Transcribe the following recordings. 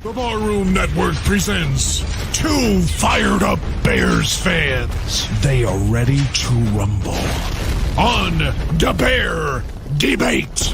The Barroom Network presents two fired-up Bears fans. They are ready to rumble on the Bear Debate.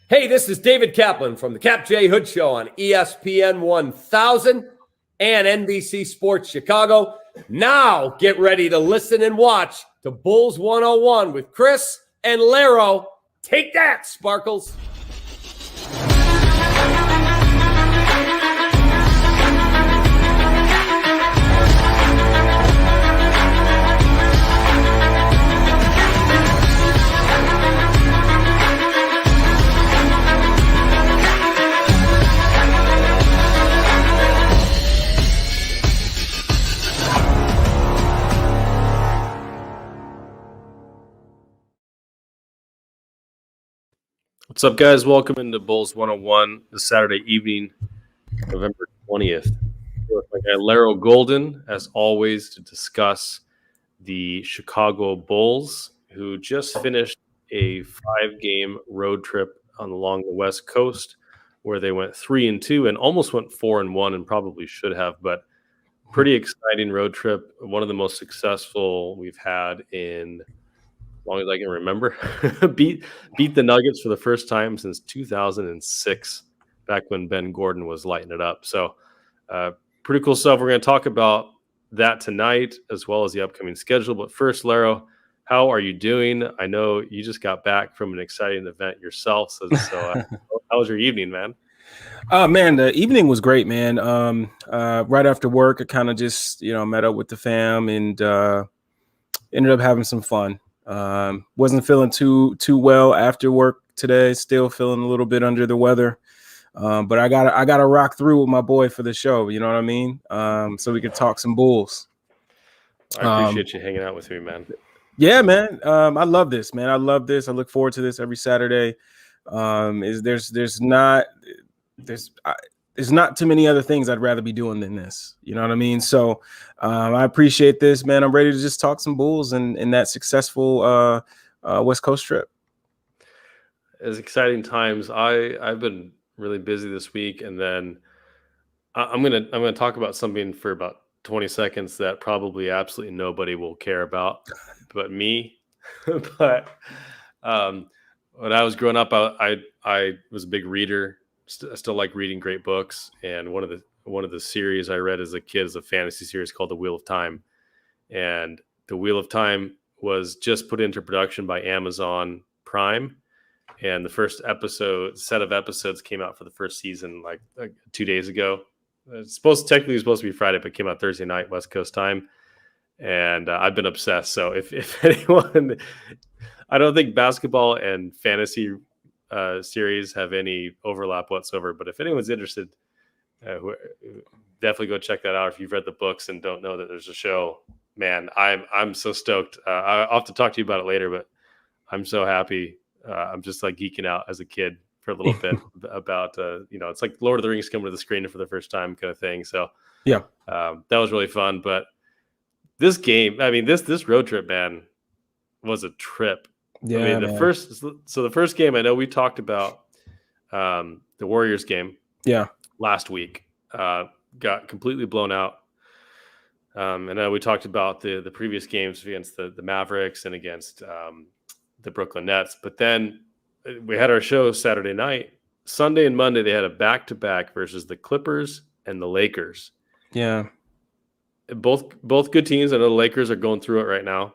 Hey, this is David Kaplan from the Cap J Hood Show on ESPN 1000 and NBC Sports Chicago. Now get ready to listen and watch to Bulls 101 with Kris and Larro. Take that, Sparkles. What's up, guys? Welcome into Bulls 101 this Saturday evening, November 20th. With my guy Larro Golden, as always, to discuss the Chicago Bulls, who just finished a 5-game road trip along the West Coast, where they went 3-2 and almost went 4-1 and probably should have, but pretty exciting road trip. One of the most successful we've had in as long as I can remember. beat the Nuggets for the first time since 2006, back when Ben Gordon was lighting it up. So pretty cool stuff. We're going to talk about that tonight as well as the upcoming schedule. But first, Larro, how are you doing? I know you just got back from an exciting event yourself. So how was your evening, man? Man, the evening was great, man. Right after work, I kind of just, met up with the fam and ended up having some fun. Wasn't feeling too well after work today. Still feeling a little bit under the weather, but I gotta rock through with my boy for the show. You know what I mean? So we could talk some Bulls. I appreciate you hanging out with me, man. Yeah, man. I love this, man. I love this. I look forward to this every Saturday. There's not too many other things I'd rather be doing than this. You know what I mean? So I appreciate this, man. I'm ready to just talk some Bulls and that successful West Coast trip. It's exciting times. I've been really busy this week, and then I'm gonna talk about something for about 20 seconds that probably absolutely nobody will care about but me. But when I was growing up, I was a big reader. I still like reading great books, and one of the series I read as a kid is a fantasy series called The Wheel of Time, and The Wheel of Time was just put into production by Amazon Prime, and the first set of episodes came out for the first season like 2 days ago. It's supposed to be Friday, but it came out Thursday night West Coast time, and I've been obsessed. So if anyone I don't think basketball and fantasy series have any overlap whatsoever. But if anyone's interested, definitely go check that out. If you've read the books and don't know that there's a show, man, I'm so stoked. I'll have to talk to you about it later, but I'm so happy. I'm just like geeking out as a kid for a little bit about, it's like Lord of the Rings coming to the screen for the first time kind of thing. So yeah, that was really fun. But this game, I mean, this road trip, man, was a trip. Yeah, I mean, the first game, I know we talked about the Warriors game. Yeah. Last week, got completely blown out. And then we talked about the previous games against the Mavericks and against the Brooklyn Nets. But then we had our show Saturday night. Sunday and Monday, they had a back-to-back versus the Clippers and the Lakers. Yeah. Both good teams. I know the Lakers are going through it right now.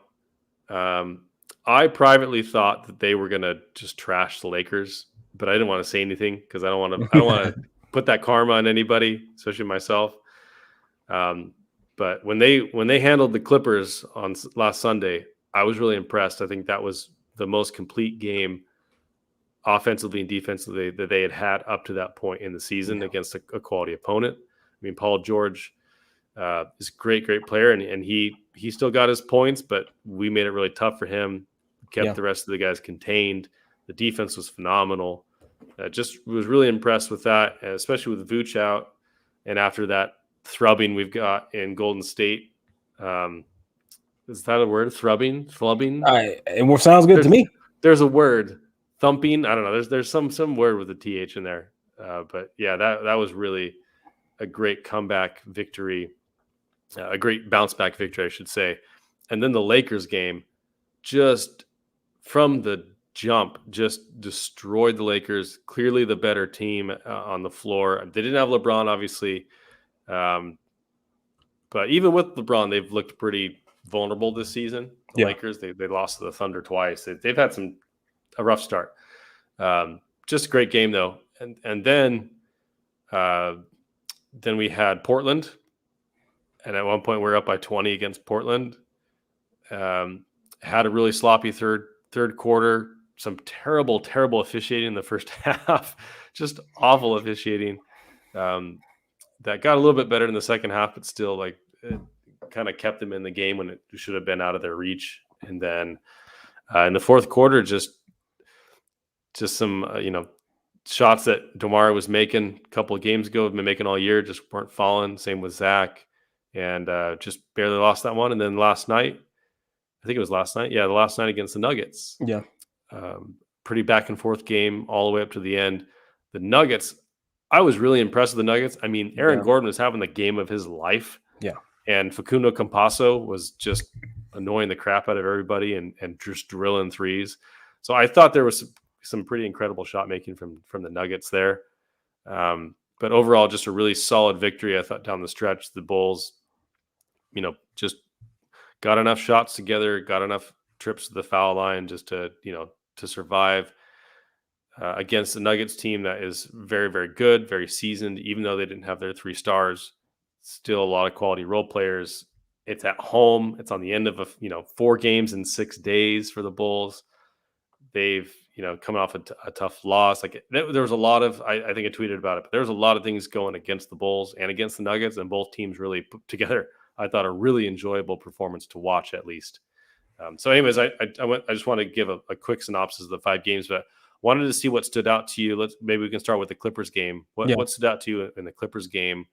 I privately thought that they were going to just trash the Lakers, but I didn't want to say anything because I don't want to put that karma on anybody, especially myself. But when they handled the Clippers on last Sunday, I was really impressed. I think that was the most complete game offensively and defensively that they had up to that point in the season against a quality opponent. I mean, Paul George is a great player, and he still got his points, but we made it really tough for him, kept the rest of the guys contained. The defense was phenomenal. Just was really impressed with that, especially with Vooch out. And after that thrubbing we've got in Golden State, is that a word? Thrubbing? It sounds good to me. There's a word, thumping. I don't know. There's some word with a th in there. But yeah, that was really a great comeback victory, a great bounce back victory, I should say. And then the Lakers game, just from the jump, just destroyed the Lakers. Clearly the better team on the floor. They didn't have LeBron, obviously. But even with LeBron, they've looked pretty vulnerable this season. The Lakers, they lost to the Thunder twice. They've had a rough start. Just a great game though. And then we had Portland. And at one point we were up by 20 against Portland. Had a really sloppy third quarter. Some terrible officiating in the first half. Just awful officiating. That got a little bit better in the second half, but still, like, it kind of kept them in the game when it should have been out of their reach. And then in the fourth quarter, just some shots that DeMar was making a couple of games ago, have been making all year, just weren't falling. Same with Zach, and just barely lost that one. And then last night, I think it was last night. Yeah, the last night against the Nuggets. Yeah. Pretty back and forth game all the way up to the end. The Nuggets, I was really impressed with the Nuggets. I mean, Aaron Gordon was having the game of his life. Yeah. And Facundo Campasso was just annoying the crap out of everybody and just drilling threes. So I thought there was some pretty incredible shot making from the Nuggets there. But overall, just a really solid victory. I thought down the stretch, the Bulls, just got enough shots together, got enough trips to the foul line just to survive against the Nuggets team that is very, very good, very seasoned, even though they didn't have their 3 stars. Still a lot of quality role players. It's at home. It's on the end of 4 games in 6 days for the Bulls. They've coming off a tough loss. Like there was a lot of, I think I tweeted about it, but there was a lot of things going against the Bulls and against the Nuggets, and both teams really put together, I thought, a really enjoyable performance to watch at least. So anyways, I just want to give a quick synopsis of the 5 games, but wanted to see what stood out to you. Maybe we can start with the Clippers game. What stood out to you in the Clippers game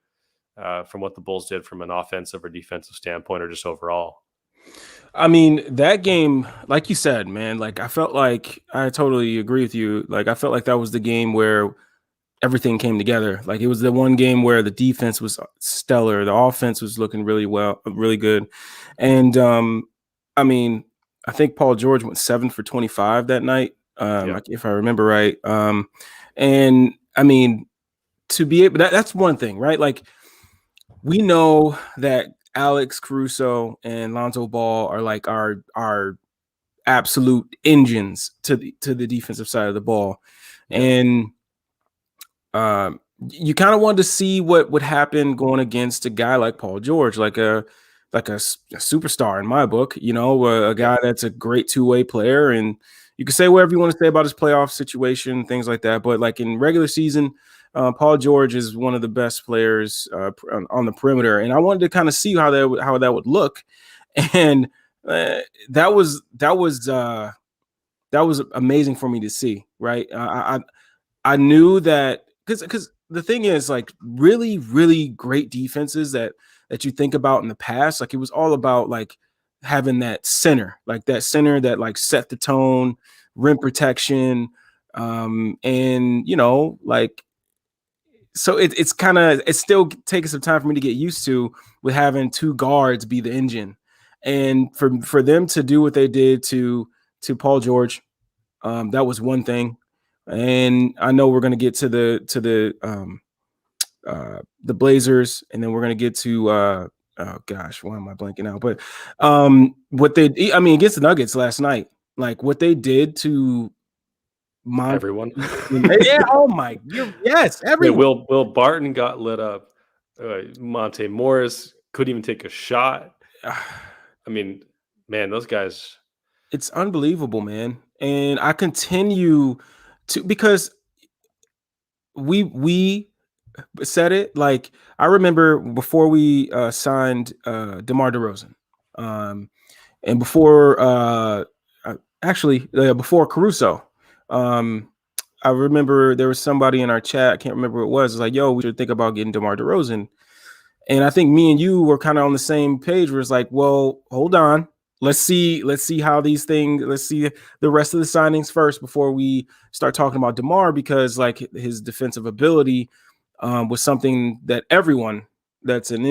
from what the Bulls did from an offensive or defensive standpoint, or just overall? I mean, that game, like you said, man, like I felt like I totally agree with you. Like I felt like that was the game where everything came together. Like it was the one game where the defense was stellar. The offense was looking really good. And I mean, I think Paul George went 7 for 25 that night, if I remember right. And I mean, to be able, that's one thing, right? Like we know that Alex Caruso and Lonzo Ball are like our absolute engines to the defensive side of the ball. And you kind of wanted to see what would happen going against a guy like Paul George, like a like a superstar in my book. You know, a guy that's a great two-way player, and you can say whatever you want to say about his playoff situation, things like that. But like in regular season, Paul George is one of the best players on the perimeter, and I wanted to kind of see how that would look, and that was amazing for me to see. Right, I knew that because the thing is, like, really, really great defenses that you think about in the past, like it was all about like having that center that like set the tone, rim protection, and you know, like, so it's still taking some time for me to get used to with having two guards be the engine, and for them to do what they did to Paul George, that was one thing. And I know we're going to get to the Blazers, and then we're going to get to oh gosh, why am I blanking out? But what I mean, against the Nuggets last night, like what they did to everyone. Yeah, oh my, yes, everyone. Yeah, Will Barton got lit up. Monte Morris couldn't even take a shot. I mean, man, those guys. It's unbelievable, man. And I continue to, because we said it, like I remember before we signed DeMar DeRozan, and before before Caruso, I remember there was somebody in our chat, I can't remember who it was like, yo, we should think about getting DeMar DeRozan. And I think me and you were kind of on the same page where it's like, well, hold on. Let's see how these things, let's see the rest of the signings first before we start talking about DeMar, because like his defensive ability was something that everyone that's an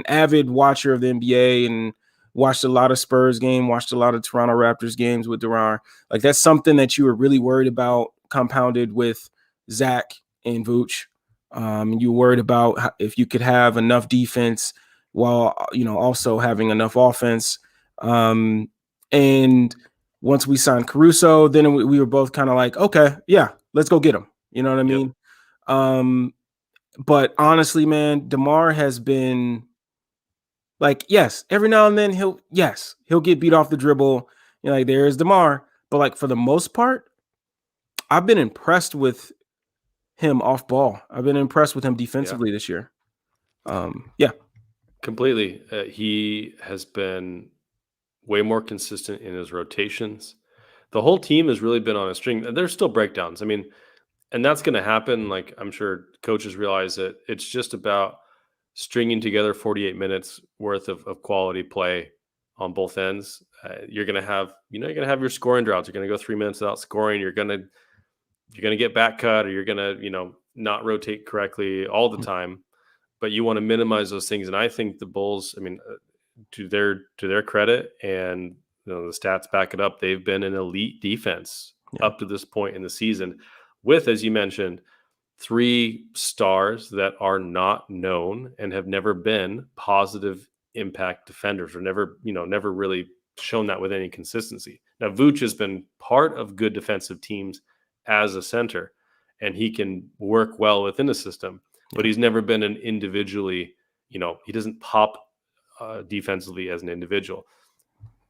avid watcher of the NBA and watched a lot of Spurs game, watched a lot of Toronto Raptors games with DeMar, like that's something that you were really worried about, compounded with Zach and Vooch. You were worried about if you could have enough defense while, you know, also having enough offense. And once we signed Caruso, then we were both kind of like, okay, yeah, let's go get him. You know what I mean? But honestly, man, DeMar has been like, yes, every now and then he'll get beat off the dribble. You know, like there's DeMar, but like for the most part, I've been impressed with him off ball. I've been impressed with him defensively this year. Completely. He has been way more consistent in his rotations. The whole team has really been on a string. There's still breakdowns. I mean, and that's going to happen. Like, I'm sure coaches realize that it's just about stringing together 48 minutes worth of quality play on both ends. You're going to have your scoring droughts. You're going to go 3 minutes without scoring. You're going to get back cut, or you're going to, not rotate correctly all the time, but you want to minimize those things. And I think the Bulls, I mean, to their credit, and the stats back it up, they've been an elite defense up to this point in the season with, as you mentioned, 3 stars that are not known and have never been positive impact defenders, or never really shown that with any consistency. Now, Vooch has been part of good defensive teams as a center, and he can work well within the system, but he's never been an individually, he doesn't pop defensively as an individual.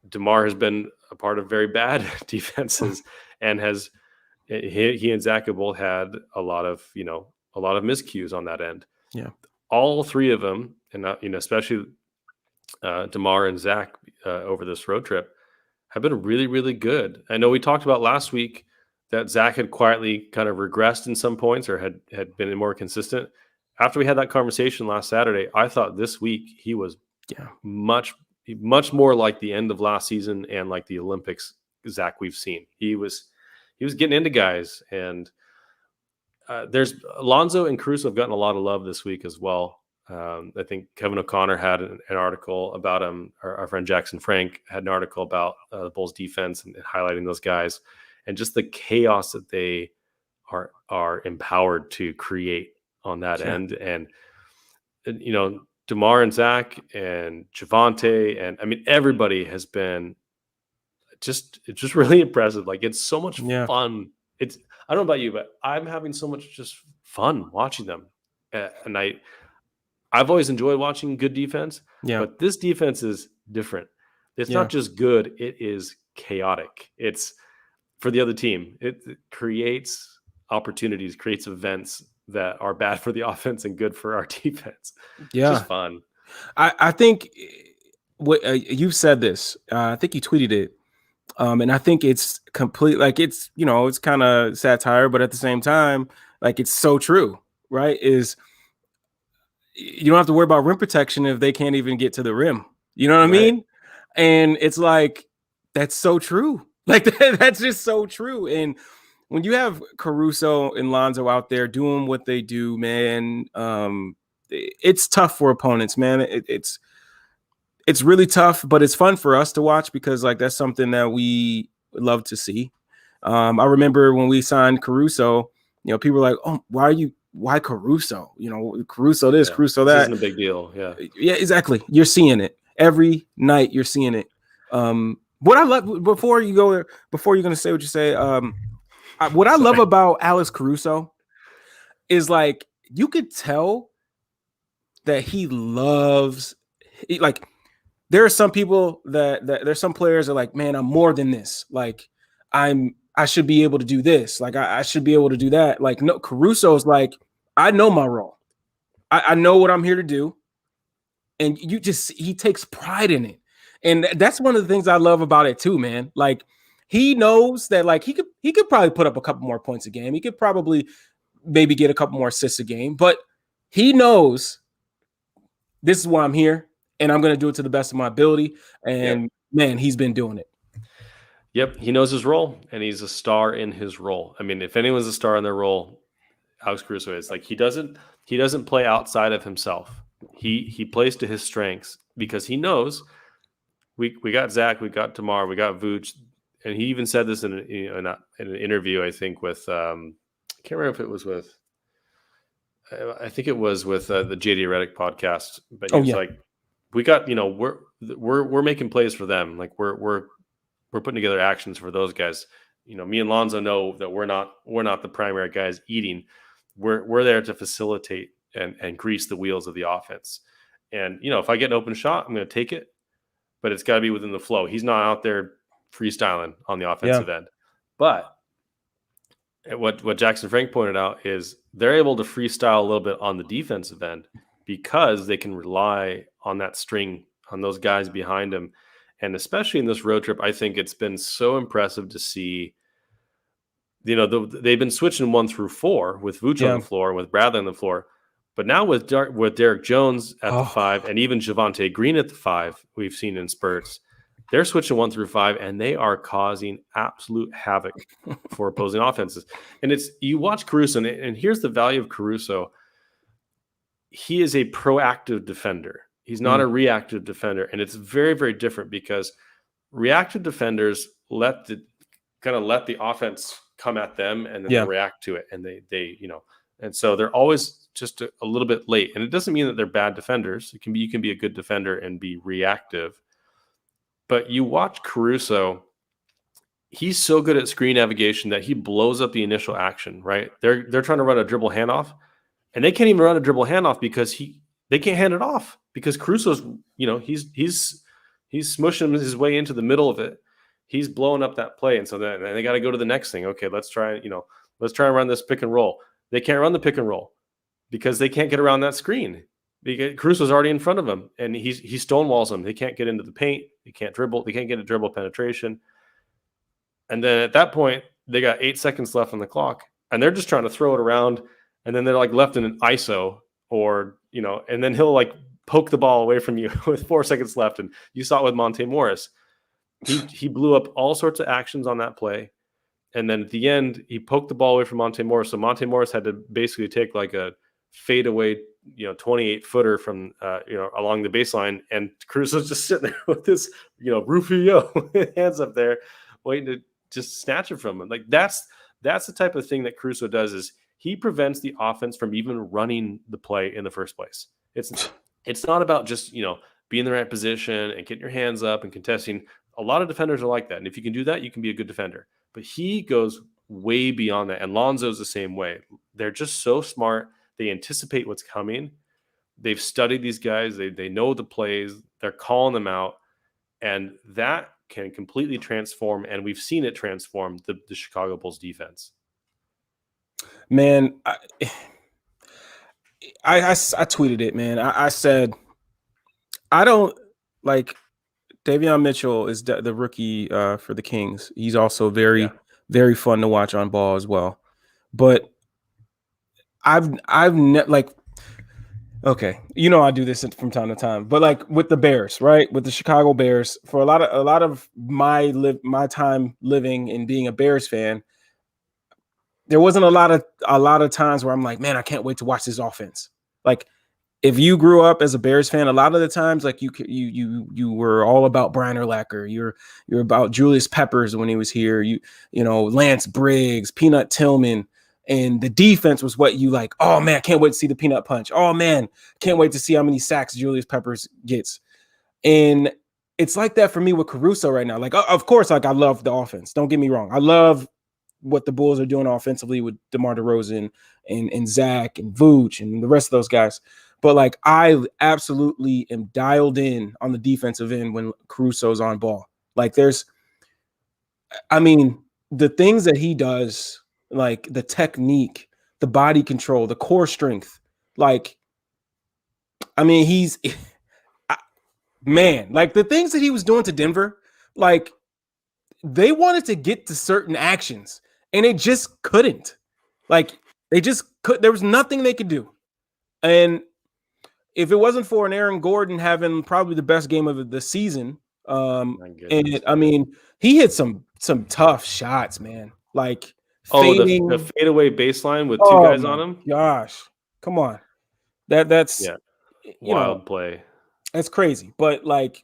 DeMar has been a part of very bad defenses, and he and Zach have both had a lot of miscues on that end. Yeah, all 3 of them, and especially DeMar and Zach over this road trip, have been really, really good. I know we talked about last week that Zach had quietly kind of regressed in some points, or had been more consistent. After we had that conversation last Saturday, I thought this week he was much more like the end of last season and like the Olympics Zach we've seen. He was getting into guys, and there's Alonzo and Caruso have gotten a lot of love this week as well. I think Kevin O'Connor had an article about him. Our friend Jackson Frank had an article about the Bulls defense and highlighting those guys, and just the chaos that they are empowered to create on that end. And DeMar and Zach and Javonte, and I mean, everybody has been it's just really impressive. Like, it's so much fun. I don't know about you, but I'm having so much just fun watching them. And I I've always enjoyed watching good defense, Yeah. but this defense is different. It's Yeah. not just good, it is chaotic. It's for the other team. It creates opportunities, creates events that are bad for the offense and good for our defense. It's Yeah. just fun. I think what you said this. I think you tweeted it. And I think it's complete, like it's, it's kind of satire, but at the same time, like it's so true, right? Is you don't have to worry about rim protection if they can't even get to the rim. You know what I mean? And it's like, that's so true. Like that's just so true. And when you have Caruso and Lonzo out there doing what they do, man, it's tough for opponents, man. It's really tough, but it's fun for us to watch because like that's something that we love to see. I remember when we signed Caruso, people were like, "Oh, why Caruso? Caruso this, Caruso that." This isn't a big deal. Yeah, exactly. You're seeing it every night. You're seeing it. What I love before you're gonna say what you say. What I love about Alex Caruso is like you could tell that he loves like. There are some people that there's some players that are like, man, I'm more than this. Like I should be able to do this. Like I should be able to do that. Like no, Caruso's like, I know my role. I know what I'm here to do. And he takes pride in it. And that's one of the things I love about it too, man. Like he knows that like he could probably put up a couple more points a game. He could probably maybe get a couple more assists a game, but he knows this is why I'm here. And I'm going to do it to the best of my ability. And man, he's been doing it. Yep. He knows his role and he's a star in his role. I mean, if anyone's a star in their role, Alex Caruso is. Like he doesn't play outside of himself. He plays to his strengths because he knows we got Zach, we got Tamar, we got Vooch. And he even said this in an interview, I think with, I can't remember if it was with, I think it was with the JD Redick podcast, but he was like, we got, we're making plays for them. Like we're putting together actions for those guys. Me and Lonzo know that we're not the primary guys eating. We're there to facilitate and grease the wheels of the offense. And, if I get an open shot, I'm going to take it, but it's got to be within the flow. He's not out there freestyling on the offensive end. But what Jackson Frank pointed out is they're able to freestyle a little bit on the defensive end because they can rely on that string, on those guys behind them. And especially in this road trip, I think it's been so impressive to see, they've been switching 1 through 4 with Vooch on the floor, with Bradley on the floor. But now with Derek Jones at the 5 and even Javonte Green at the 5, we've seen in spurts, they're switching 1 through 5 and they are causing absolute havoc for opposing offenses. And you watch Caruso, and here's the value of Caruso. He is a proactive defender. He's not a reactive defender. And it's very, very different because reactive defenders let the offense come at them and then they react to it. And they and so they're always just a little bit late. And it doesn't mean that they're bad defenders. You can be a good defender and be reactive. But you watch Caruso, he's so good at screen navigation that he blows up the initial action, right? They're trying to run a dribble handoff, and they can't even run a dribble handoff because they can't hand it off because Caruso's, he's smushing his way into the middle of it. He's blowing up that play. And so then they got to go to the next thing. Okay, let's try and run this pick and roll. They can't run the pick and roll because they can't get around that screen. Because Caruso's already in front of them and he stonewalls them. They can't get into the paint. They can't dribble. They can't get a dribble penetration. And then at that point, they got 8 seconds left on the clock and they're just trying to throw it around. And then they're like left in an ISO and then he'll like poke the ball away from you with 4 seconds left. And you saw it with Monte Morris. He blew up all sorts of actions on that play. And then at the end, he poked the ball away from Monte Morris. So Monte Morris had to basically take like a fadeaway 28-footer from along the baseline, and Caruso's just sitting there with this Rufio hands up there waiting to just snatch it from him. Like that's the type of thing that Caruso does, is he prevents the offense from even running the play in the first place. It's not about just being in the right position and getting your hands up and contesting. A lot of defenders are like that, and if you can do that, you can be a good defender. But he goes way beyond that, and Lonzo's the same way. They're just so smart. They anticipate what's coming, they've studied these guys. They know the plays. They're calling them out, and that can completely transform. And we've seen it transform the Chicago Bulls defense. Man, I tweeted it, man. I said, I don't like Davion Mitchell is the rookie for the Kings. He's also very fun to watch on ball as well. But I've like, okay, I do this from time to time, but like with the Bears, right? With the Chicago Bears, for a lot of my time living and being a Bears fan, there wasn't a lot of times where I'm like, man, I can't wait to watch this offense. Like, if you grew up as a Bears fan, a lot of the times, like you were all about Brian Urlacher. You're about Julius Peppers when he was here. Lance Briggs, Peanut Tillman, and the defense was what you like. Oh man, can't wait to see the peanut punch. Oh man, can't wait to see how many sacks Julius Peppers gets. And it's like that for me with Caruso right now. Like, of course, like I love the offense. Don't get me wrong. I love what the Bulls are doing offensively with DeMar DeRozan and Zach and Vooch and the rest of those guys. But like, I absolutely am dialed in on the defensive end when Caruso's on ball. Like the things that he does, like the technique, the body control, the core strength, like, he's man, like the things that he was doing to Denver, like they wanted to get to certain actions and they just couldn't. Like they just could. There was nothing they could do. And if it wasn't for an Aaron Gordon having probably the best game of the season, he hit some tough shots, man. Like fading, the fadeaway baseline with two guys on him. Gosh, come on, that's wild play. That's crazy. But like,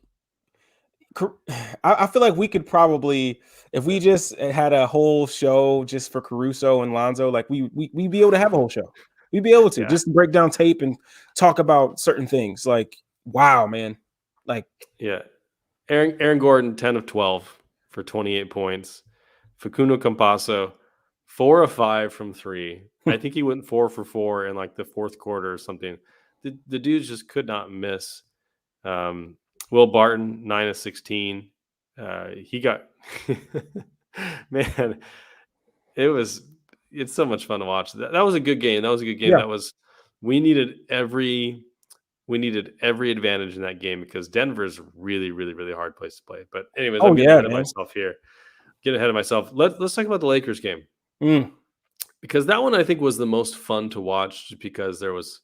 I feel like we could probably, if we just had a whole show just for Caruso and Lonzo, like we'd be able to have a whole show. We'd be able to just break down tape and talk about certain things. Like, wow, man. Like, Aaron Gordon, 10 of 12 for 28 points. Facundo Campazzo, 4 of 5 from 3. I think he went 4 for 4 in like the fourth quarter or something. The dudes just could not miss. Will Barton, 9 of 16. He got man. It's so much fun to watch. That was a good game. Yeah. We needed every advantage in that game because Denver's really, really, really hard place to play. But anyways, I'm getting ahead of myself here. Let's talk about the Lakers game. Because that one I think was the most fun to watch just because there was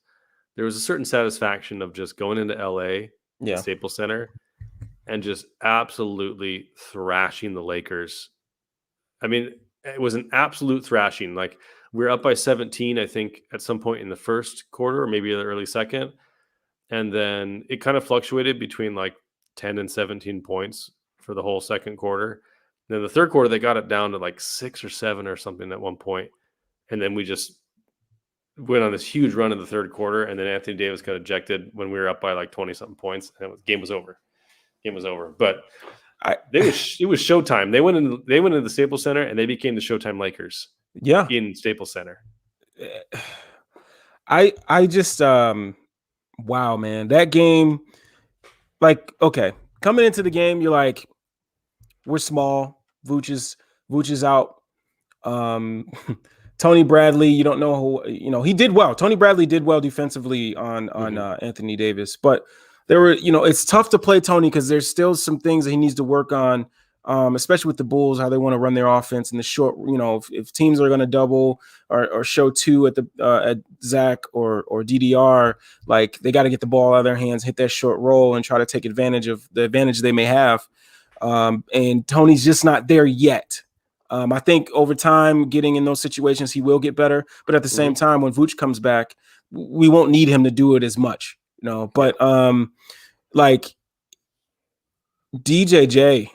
a certain satisfaction of just going into LA, Staples Center, and just absolutely thrashing the Lakers. I mean, it was an absolute thrashing. Like we were up by 17, I think, at some point in the first quarter or maybe the early second. And then it kind of fluctuated between like 10 and 17 points for the whole second quarter. And then the third quarter, they got it down to like 6 or 7 or something at one point. And then we just went on this huge run in the third quarter. And then Anthony Davis got ejected when we were up by like 20-something points. And game was over. But it was showtime. They went into the Staples Center and they became the Showtime Lakers. Yeah, in Staples Center. I just wow, man, that game. Like, okay, coming into the game, you're like, we're small. Vooch is out. Tony Bradley, you don't know who. He did well. Tony Bradley did well defensively on Anthony Davis, but there were, it's tough to play Tony because there's still some things that he needs to work on, especially with the Bulls, how they want to run their offense in the short. If teams are going to double or show 2 at Zach or DDR, like they got to get the ball out of their hands, hit that short roll, and try to take advantage of the advantage they may have. And Tony's just not there yet. I think over time, getting in those situations, he will get better. But at the same time, when Vooch comes back, we won't need him to do it as much. But like DJJ, they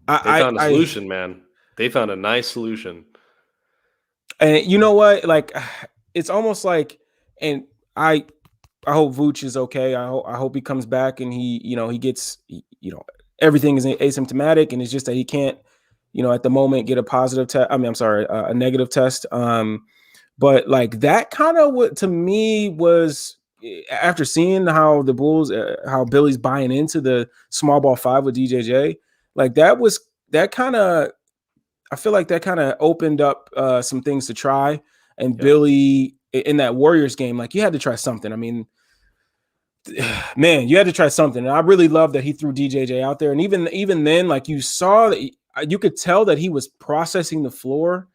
found a solution, man. They found a nice solution. And you know what? Like, it's almost like, and I hope Vooch is okay. I hope he comes back and he gets, everything is asymptomatic, and it's just that he can't, at the moment get a positive test. a negative test. But like that kind of what to me was, after seeing how the Bulls, how Billy's buying into the small ball 5 with DJJ, like that kind of, I feel like that kind of opened up some things to try. And Billy in that Warriors game, like you had to try something. I mean, man, you had to try something. And I really love that he threw DJJ out there. And even then, like you saw that you could tell that he was processing the floor,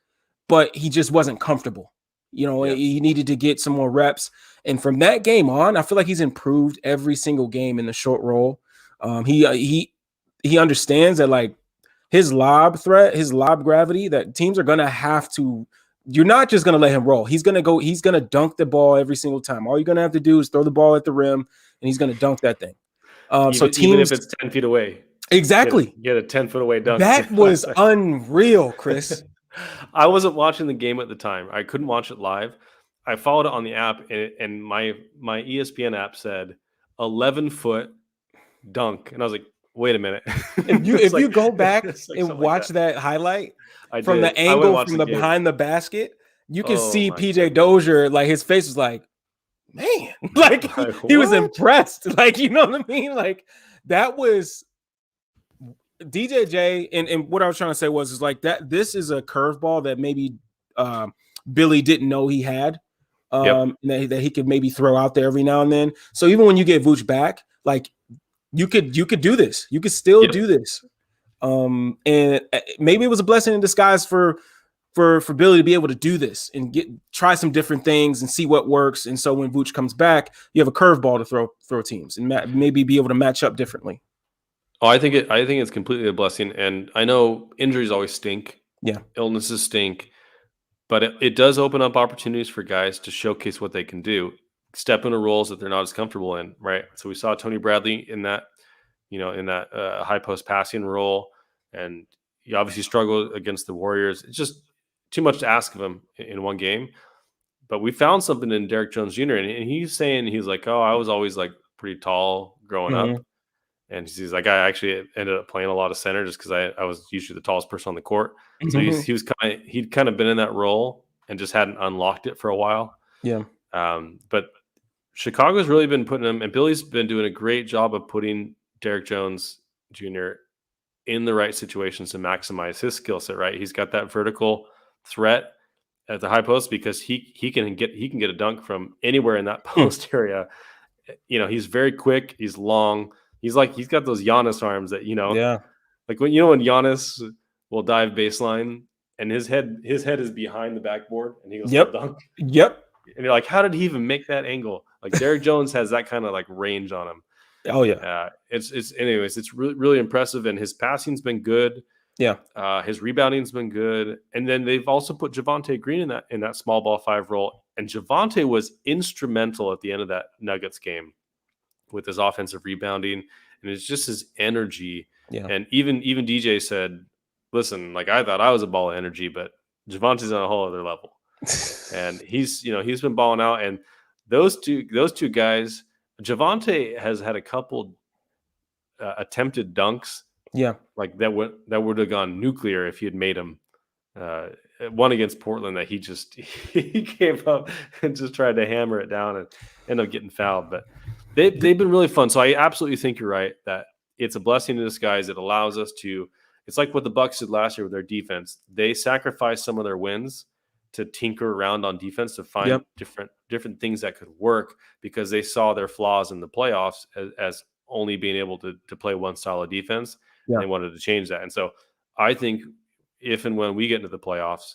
but he just wasn't comfortable. He needed to get some more reps. And from that game on, I feel like he's improved every single game in the short roll. He understands that like his lob threat, his lob gravity, that teams are going to have to, you're not just going to let him roll. He's going to dunk the ball every single time. All you're going to have to do is throw the ball at the rim and he's going to dunk that thing. Even if it's 10 feet away. Exactly. Get a 10-foot away dunk. That was unreal, Chris. I wasn't watching the game at the time. I couldn't watch it live. I followed it on the app, and my ESPN app said 11-foot dunk, and I was like, "Wait a minute!" If you go back and watch that highlight from the angle from the behind the basket, you can see PJ Dozier, like his face was like, "Man," like he was impressed. Like, you know what I mean? Like that was DJJ. And what I was trying to say is like that. This is a curveball that maybe Billy didn't know he had. That he could maybe throw out there every now and then. So even when you get Vooch back, like you could do this. You could still do this. And maybe it was a blessing in disguise for Billy to be able to do this and try some different things and see what works. And so when Vooch comes back, you have a curveball to throw teams and maybe be able to match up differently. Oh, I think it's completely a blessing. And I know injuries always stink. Yeah. Illnesses stink. But it does open up opportunities for guys to showcase what they can do, step into roles that they're not as comfortable in, right? So we saw Tony Bradley in that, high post passing role, and he obviously struggled against the Warriors. It's just too much to ask of him in one game. But we found something in Derek Jones Jr. and he's like, "Oh, I was always like pretty tall growing up," and he's like, "I actually ended up playing a lot of center just because I was usually the tallest person on the court." So he'd kind of been in that role and just hadn't unlocked it for a while. Yeah. But Chicago's really been putting him, and Billy's been doing a great job of putting Derek Jones Jr. in the right situations to maximize his skill set. Right, he's got that vertical threat at the high post because he can get a dunk from anywhere in that post area. He's very quick. He's long. He's got those Giannis arms that like when Giannis will dive baseline and his head is behind the backboard and he goes for a dunk. Yep. And you're like, how did he even make that angle? Like Derek Jones has that kind of like range on him. Oh yeah. It's really, really impressive. And his passing's been good. Yeah. His rebounding's been good. And then they've also put Javonte Green in that small ball 5 role. And Javonte was instrumental at the end of that Nuggets game with his offensive rebounding. And it's just his energy. Yeah. And even DJ said, listen, like I thought I was a ball of energy, but Javonte's on a whole other level. And he's been balling out. And those two guys, Javonte has had a couple attempted dunks. Yeah. Like that would have gone nuclear if he had made them. One against Portland that he gave up and just tried to hammer it down and ended up getting fouled. But they've been really fun. So I absolutely think you're right that it's a blessing in disguise. It allows us to. It's like what the Bucks did last year with their defense. They sacrificed some of their wins to tinker around on defense to find different things that could work because they saw their flaws in the playoffs as only being able to play one style of defense. Yeah. And they wanted to change that. And so I think if and when we get into the playoffs,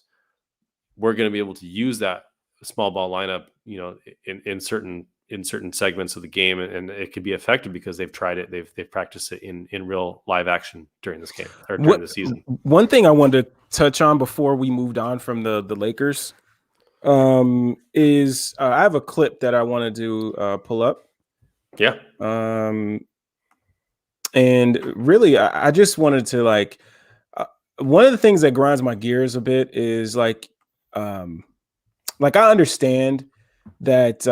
we're going to be able to use that small ball lineup, in certain segments of the game, and it can be effective because they've tried it, they've practiced it in real live action during this game or during the season. One thing I wanted to touch on before we moved on from the Lakers is I have a clip that I wanted to pull up. Yeah. And really, I just wanted to one of the things that grinds my gears a bit is I understand that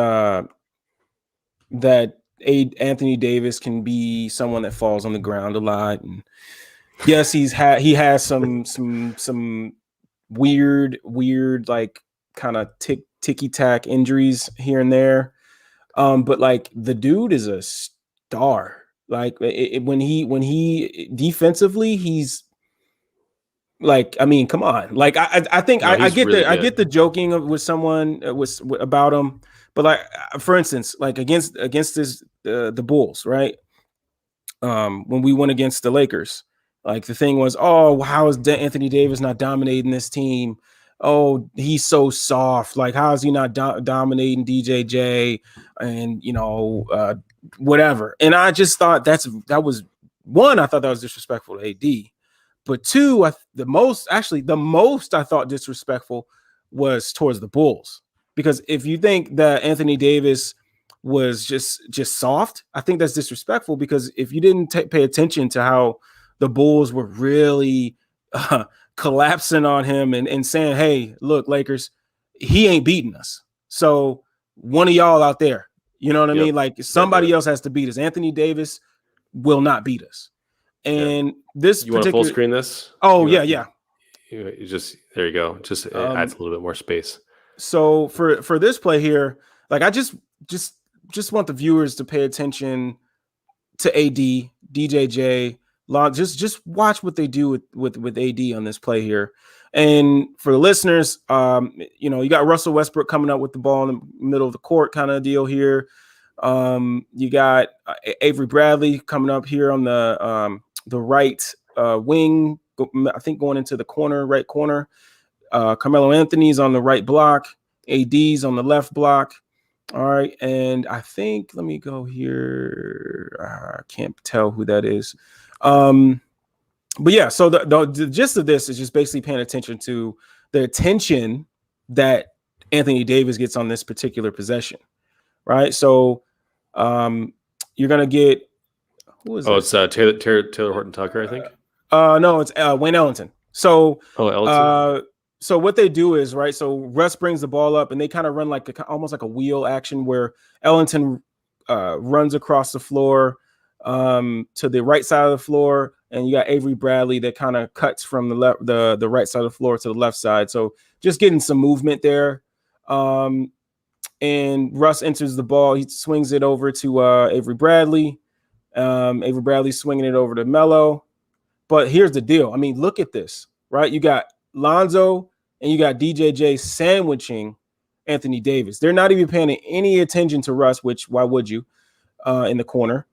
Anthony Davis can be someone that falls on the ground a lot, and yes, he has some weird like kind of ticky tack injuries here and there. But like the dude is a star. Like when he defensively, he's like, I mean, come on. Like I think No, I he's get really I get good. the joking with someone about him, but like for instance, like against this the Bulls, right? When we went against the Lakers, like the thing was, oh, how is Anthony Davis not dominating this team? Oh, he's so soft. Like, how is he not dominating DJJ and whatever? And I just thought that was one. I thought that was disrespectful to AD, but two, the most I thought disrespectful was towards the Bulls, because if you think that Anthony Davis was just soft, I think that's disrespectful, because if you didn't pay attention to how the Bulls were really collapsing on him and saying, hey, look, Lakers, he ain't beating us. So one of y'all out there, you know what I mean? Like somebody else has to beat us. Anthony Davis will not beat us. And this you want to full screen this? Oh, you yeah. You just there you go. Just it adds a little bit more space. So for this play here, like I just want the viewers to pay attention to AD, DJJ, just watch what they do with AD on this play here. And for the listeners, you got Russell Westbrook coming up with the ball in the middle of the court kind of deal here. You got Avery Bradley coming up here on the right wing, I think going into the right corner. Carmelo Anthony's on the right block, AD's on the left block. All right, and I think, let me go here. I can't tell who that is. But yeah, so the gist of this is just basically paying attention to the attention that Anthony Davis gets on this particular possession, right? So you're gonna get, who is it's Taylor Horton Tucker, I think. No, it's Wayne Ellington. So Ellington. So what they do is, right, so Russ brings the ball up and they kind of run like almost like a wheel action where Ellington runs across the floor to the right side of the floor, and you got Avery Bradley that kind of cuts from the right side of the floor to the left side. So just getting some movement there. And Russ enters the ball. He swings it over to Avery Bradley. Avery Bradley swinging it over to Melo. But here's the deal. I mean, look at this, right? You got Lonzo and you got DJJ sandwiching Anthony Davis. They're not even paying any attention to Russ, which why would you, in the corner,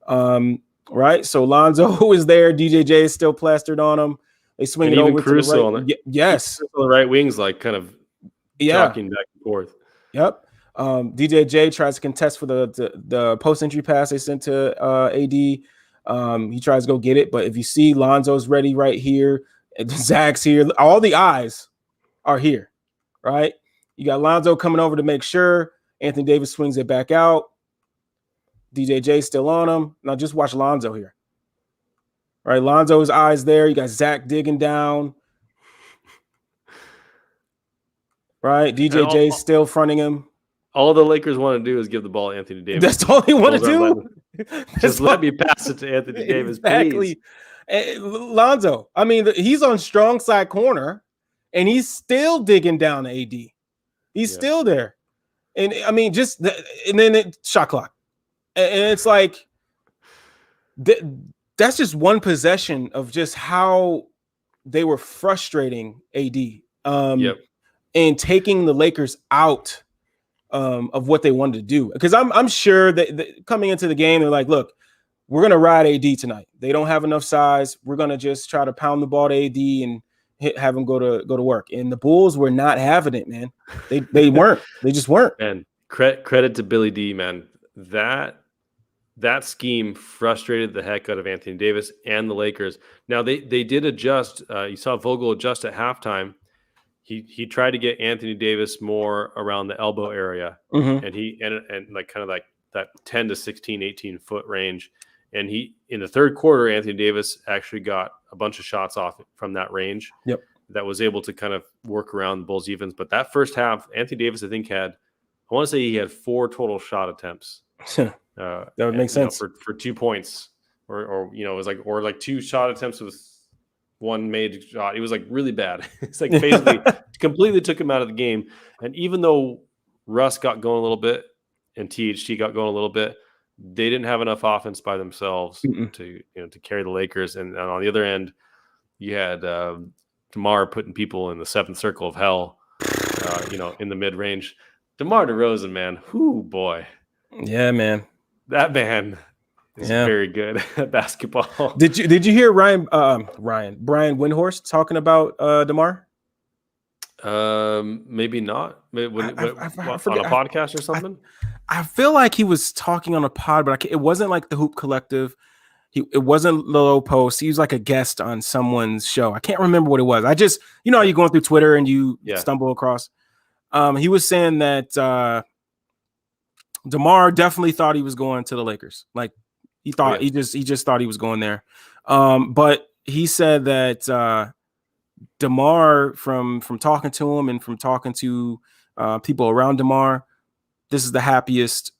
right? So Lonzo is there. DJJ is still plastered on him. They swing it over Caruso to the right. Yes, the right wing's like kind of jockeying back and forth. Yep. DJJ tries to contest for the post entry pass they sent to AD. He tries to go get it, but if you see, Lonzo's ready right here. Zach's here. All the eyes are here, right? You got Lonzo coming over to make sure. Anthony Davis swings it back out. DJJ still on him. Now just watch Lonzo here. Right, Lonzo's eyes there. You got Zach digging down. Right, DJJ still fronting him. All the Lakers want to do is give the ball to Anthony Davis. That's all they want to do. Just let me pass it to Anthony Davis, exactly. Please. Lonzo, I mean, he's on strong side corner, and he's still digging down to AD. He's still there, and I mean, and then shot clock, and it's like that's just one possession of just how they were frustrating AD, and taking the Lakers out of what they wanted to do. Because I'm sure that coming into the game, they're like, look, we're going to ride AD tonight. They don't have enough size. We're going to just try to pound the ball to AD and have him go to work. And the Bulls were not having it, man. They weren't. They just weren't. And credit to Billy D, man. That scheme frustrated the heck out of Anthony Davis and the Lakers. Now they did adjust. You saw Vogel adjust at halftime. He tried to get Anthony Davis more around the elbow area, and like kind of like that 10 to 16, 18 foot range. And in the third quarter, Anthony Davis actually got a bunch of shots off from that range. Yep. That was able to kind of work around the Bulls defense. But that first half, Anthony Davis, I think I want to say he had 4 total shot attempts. That would make sense for 2 points, or it was like 2 shot attempts with 1 made shot. It was like really bad. It's like basically completely took him out of the game. And even though Russ got going a little bit and THT got going a little bit, they didn't have enough offense by themselves to carry the Lakers. And on the other end, you had DeMar putting people in the seventh circle of hell, in the mid range. DeMar DeRozan, man, whoo boy, yeah, man, that man is very good at basketball. Did you hear Brian Windhorst talking about DeMar? Maybe not. Maybe on a podcast or something. I feel like he was talking on a pod, but it wasn't like the Hoop Collective. It wasn't Low Post. He was like a guest on someone's show. I can't remember what it was. I just, you're going through Twitter and you stumble across. He was saying that DeMar definitely thought he was going to the Lakers. Like he thought he just thought he was going there. But he said that DeMar, from talking to him and from talking to people around DeMar, this is the happiest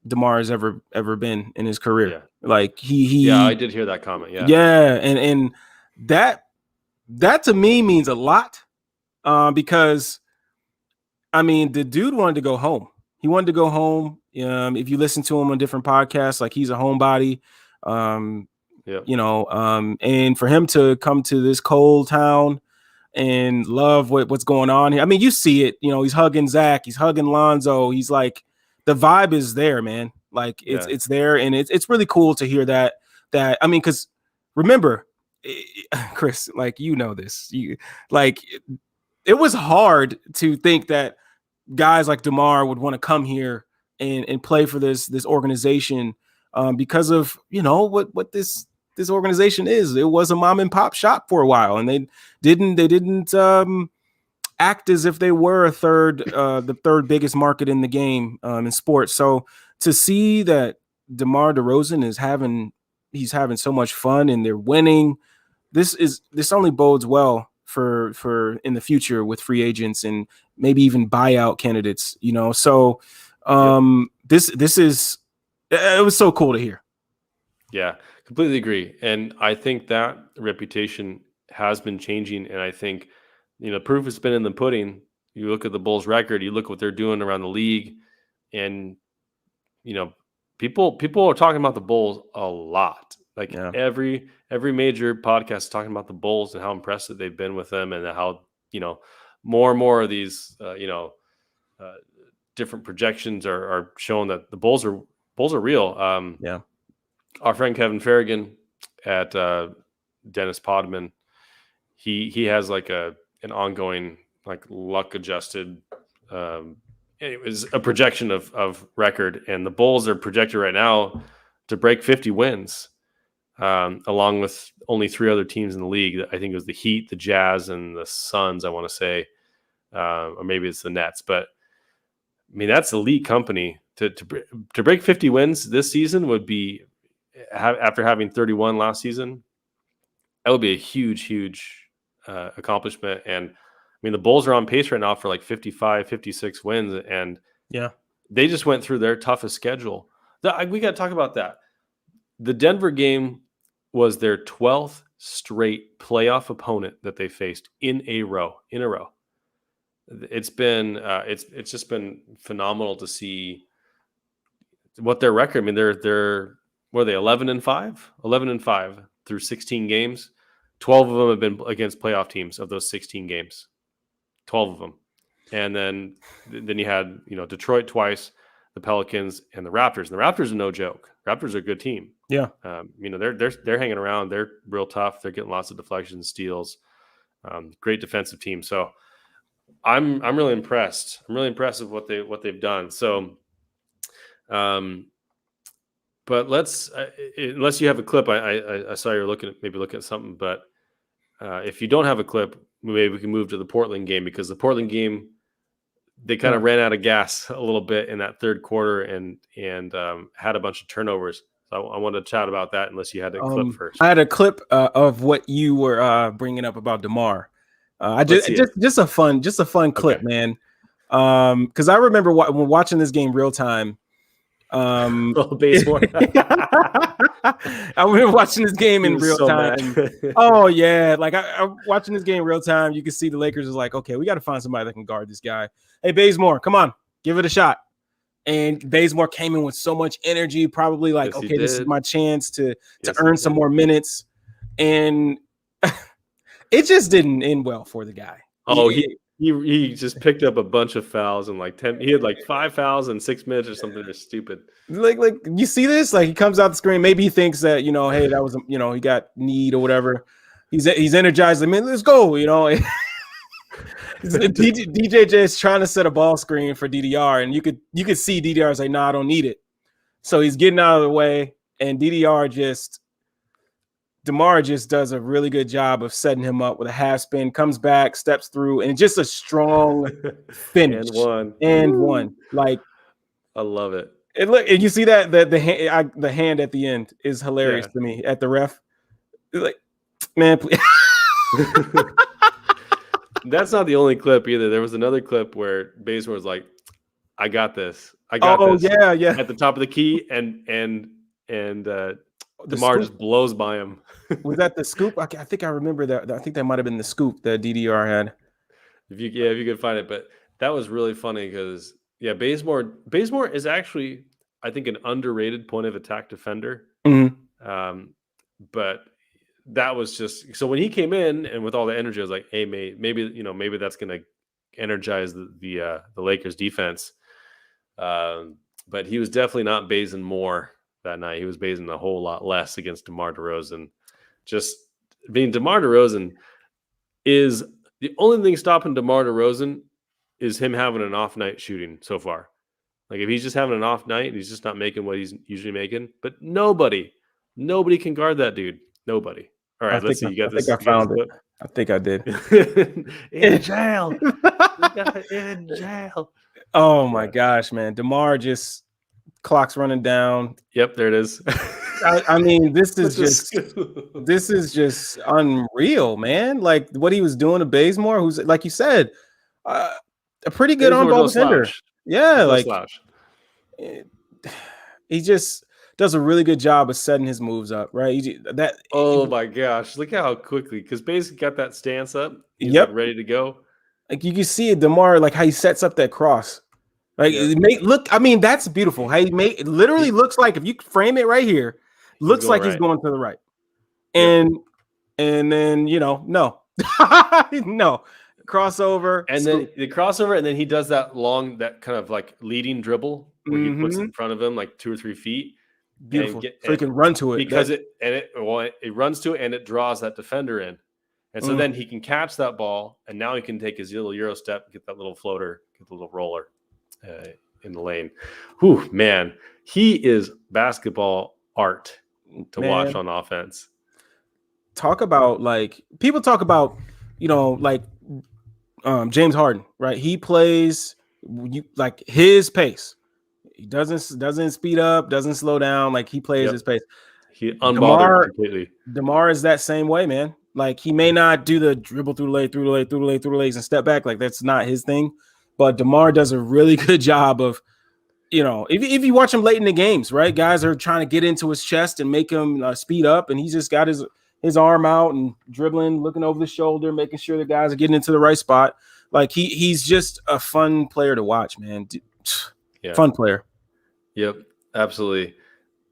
DeMar has ever been in his career. Yeah. Like he I did hear that comment. Yeah. Yeah. And that to me means a lot. Because I mean, the dude wanted to go home. He wanted to go home. If you listen to him on different podcasts, like he's a homebody. And for him to come to this cold town and love what's going on here. I mean, you see it, he's hugging Zach, he's hugging Lonzo. He's like, the vibe is there, man. Like it's there. And it's really cool to hear that, I mean, cause remember, Kris, like, this, it was hard to think that guys like DeMar would want to come here and play for this organization because of, what this organization is. It was a mom and pop shop for a while, and they didn't act as if they were the third biggest market in the game in sports. So to see that DeMar DeRozan he's having so much fun and they're winning, this only bodes well for in the future with free agents and maybe even buyout candidates. So this is, it was so cool to hear. Yeah, completely agree. And I think that reputation has been changing. And I think, proof has been in the pudding. You look at the Bulls record, you look what they're doing around the league, and, people are talking about the Bulls a lot. Like every major podcast is talking about the Bulls and how impressive they've been with them, and how, more and more of these, different projections are showing that the Bulls are real. Our friend Kevin Farragon at Dennis Podman, he has like an ongoing, like, luck adjusted. It was a projection of record, and the Bulls are projected right now to break 50 wins, along with only 3 other teams in the league. I think it was the Heat, the Jazz, and the Suns, I want to say, or maybe it's the Nets. But I mean, that's elite company. To break 50 wins this season would be, after having 31 last season, that would be a huge accomplishment. And I mean, the Bulls are on pace right now for like 55, 56 wins, and they just went through their toughest schedule. We got to talk about that. The Denver game was their 12th straight playoff opponent that they faced in a row. It's been it's just been phenomenal to see what their record. I mean, they're were they 11-5 through 16 games. 12 of them have been against playoff teams of those 16 games. 12 of them. And then you had, Detroit twice, the Pelicans, and the Raptors. And the Raptors are no joke. Raptors are a good team. Yeah. They're hanging around. They're real tough. They're getting lots of deflections, steals. Great defensive team. So I'm really impressed. I'm really impressed with what they've done. So, but let's unless you have a clip, I saw you're looking at something. But if you don't have a clip, maybe we can move to the Portland game, because the Portland game, they kind of ran out of gas a little bit in that third quarter and had a bunch of turnovers. So I wanted to chat about that, unless you had a clip first. I had a clip of what you were bringing up about DeMar. Just a fun clip, okay, man. Because I remember when watching this game real time. I remember watching this game in real time. Oh yeah, like I'm watching this game real time. You can see the Lakers is like, okay, we got to find somebody that can guard this guy. Hey, Bazemore, come on, give it a shot. And Bazemore came in with so much energy, probably like, Yes, he okay, this is did. my chance to Yes, he earn some did. more minutes. And it just didn't end well for the guy. Oh, he just picked up a bunch of fouls and like 10. He had like 5 fouls in 6 minutes or something. That's stupid. Like you see this? Like he comes out the screen. Maybe he thinks that, hey, that was, he got need or whatever. He's energized. I mean, let's go. DJ is trying to set a ball screen for DDR, and you could see DDR's like, I don't need it. So he's getting out of the way, and DMR just does a really good job of setting him up with a half spin, comes back, steps through, and just a strong finish. and one. Like, I love it. And you see that the hand at the end is hilarious to me at the ref. Like, man, please. That's not the only clip either. There was another clip where Bazemore was like, "I got this. I got this." Oh yeah. At the top of the key, and DeMar just blows by him. Was that the scoop? I think I remember that. I think that might have been the scoop that DDR had. If you could find it, but that was really funny because Bazemore is actually, I think, an underrated point of attack defender. Mm-hmm. But that was just so when he came in and with all the energy, I was like, hey, maybe that's going to energize the Lakers defense. But he was definitely not basing more that night. He was basing a whole lot less against DeMar DeRozan. DeMar DeRozan is the only thing stopping DeMar DeRozan is him having an off night shooting so far. Like if he's just having an off night, he's just not making what he's usually making. But nobody can guard that dude. Nobody. All right, let's see. You got this. I think I found it. I think I did. In jail. In jail. Oh my gosh, man. DeMar just clock's running down. Yep, there it is. I mean, this is just unreal, man. Like what he was doing to Bazemore, who's like you said, a pretty good on-ball defender. Yeah, like he just does a really good job of setting his moves up, right? My gosh, look how quickly, because basically got that stance up. He's like ready to go. Like you can see it, DeMar, like how he sets up that cross. Like look, I mean, that's beautiful. How it literally looks like if you frame it right here, looks like he's going to the right. And then no. No. Crossover. And then the crossover, and then he does that kind of like leading dribble where he puts it in front of him like 2 or 3 feet. Beautiful. So he can run to it. Because it runs to it and it draws that defender in. And so then he can catch that ball, and now he can take his little Euro step, get that little floater, get the little roller in the lane. Whew, man. He is basketball art to watch on offense. Talk about people talk about, James Harden, right? He plays like his pace. He doesn't speed up, doesn't slow down. Like he plays his pace. He unbothered completely. DeMar is that same way, man. Like he may not do the dribble through the legs and step back. Like that's not his thing. But DeMar does a really good job of, if you watch him late in the games, right? Guys are trying to get into his chest and make him speed up, and he's just got his arm out and dribbling, looking over the shoulder, making sure the guys are getting into the right spot. Like he's just a fun player to watch, man. Fun player. Yep, absolutely.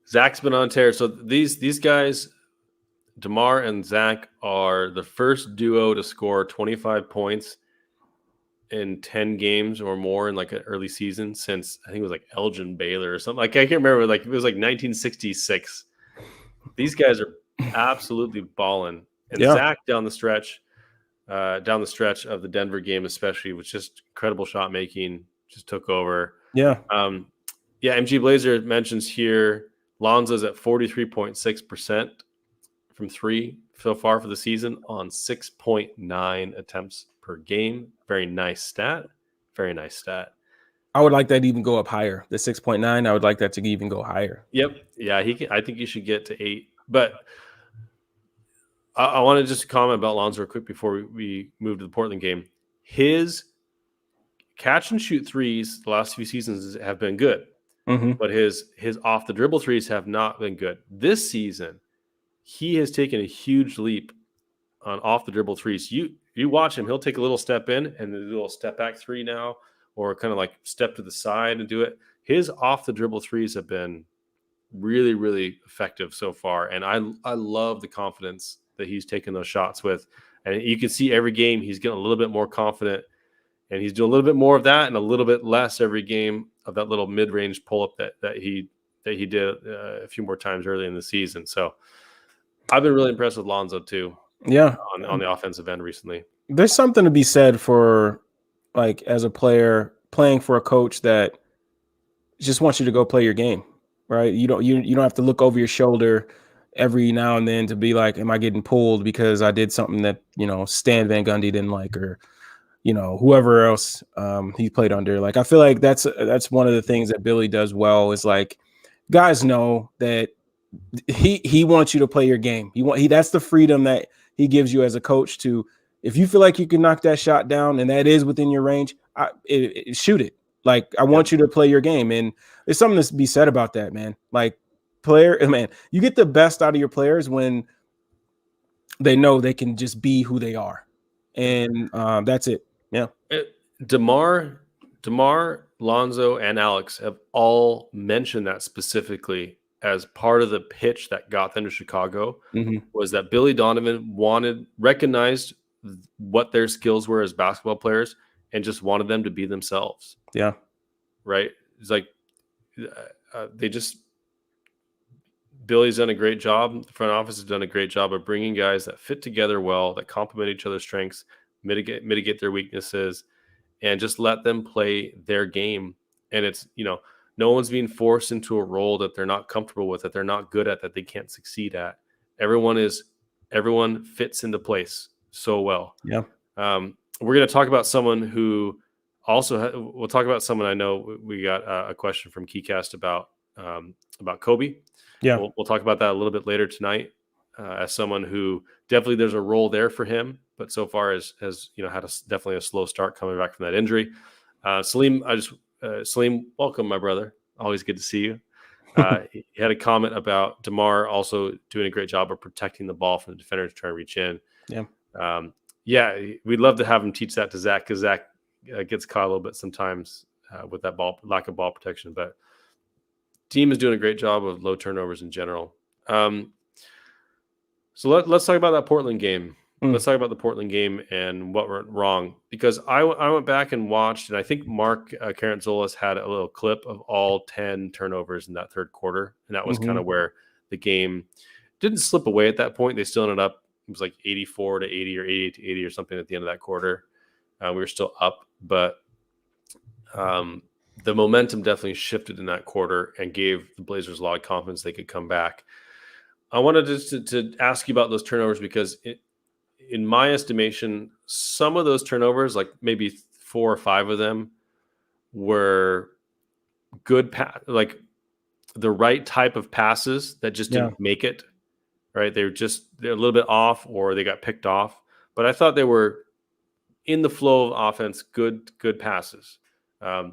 Zach's been on tear. So these guys, DeMar and Zach, are the first duo to score 25 points in 10 games or more in like an early season since I think it was like Elgin Baylor or something. Like I can't remember. Like it was like 1966. These guys are absolutely balling. And Zach down the stretch of the Denver game, especially, with just incredible shot making, just took over. MG Blazer mentions here Lonzo's at 43.6% from 3 so far for the season on 6.9 attempts per game. Very nice stat. I would like that to even go up higher. The 6.9, I would like that to even go higher. Yep. Yeah, I think you should get to 8. But I want to just comment about Lonzo real quick before we move to the Portland game. His catch and shoot threes the last few seasons have been good. But his off the dribble threes have not been good. This season, he has taken a huge leap on off the dribble threes. You watch him; he'll take a little step in and a little step back 3 now, or kind of like step to the side and do it. His off the dribble threes have been really, really effective so far. And I love the confidence that he's taking those shots with. And you can see every game he's getting a little bit more confident, and he's doing a little bit more of that and a little bit less every game of that little mid-range pull-up that he did a few more times early in the season. So I've been really impressed with Lonzo too. Yeah. On the offensive end recently. There's something to be said for, like, as a player playing for a coach that just wants you to go play your game, right? You don't have to look over your shoulder every now and then to be like, am I getting pulled because I did something that, Stan Van Gundy didn't like, or, whoever else he played under. Like, I feel like that's one of the things that Billy does well, is like, guys know that he wants you to play your game. That's the freedom that he gives you as a coach to, if you feel like you can knock that shot down and that is within your range, shoot it. Like, I want you to play your game. And there's something to be said about that, man. Like, you get the best out of your players when they know they can just be who they are. And that's it. Yeah. DeMar, Lonzo, and Alex have all mentioned that specifically as part of the pitch that got them to Chicago, was that Billy Donovan recognized what their skills were as basketball players and just wanted them to be themselves. Yeah. Right. It's like Billy's done a great job. The front office has done a great job of bringing guys that fit together well, that complement each other's strengths, mitigate their weaknesses, and just let them play their game. And it's, no one's being forced into a role that they're not comfortable with, that they're not good at, that they can't succeed at. Everyone fits into place so well. Yeah. We're going to talk about someone who we'll talk about someone I know we got a question from KeyCast about Coby. Yeah. We'll talk about that a little bit later tonight, as someone who definitely there's a role there for him, but so far has had definitely a slow start coming back from that injury. Salim, Salim, welcome, my brother. Always good to see you. He had a comment about DeMar also doing a great job of protecting the ball from the defenders trying to reach in. Yeah. We'd love to have him teach that to Zach, because Zach gets caught a little bit sometimes with that lack of ball protection. But team is doing a great job of low turnovers in general. So let's talk about that Portland game. Let's talk about the Portland game and what went wrong, because I went back and watched, and I think Mark Carantzolis had a little clip of all 10 turnovers in that third quarter. And that was kind of where the game didn't slip away at that point. They still ended up, it was like 84-80 or 88-80 or something at the end of that quarter. We were still up, but the momentum definitely shifted in that quarter and gave the Blazers a lot of confidence they could come back. I wanted to ask you about those turnovers, because in my estimation, some of those turnovers, like maybe 4 or 5 of them, were good, like the right type of passes that just didn't make it. Right? They're a little bit off, or they got picked off. But I thought they were in the flow of offense, good passes. I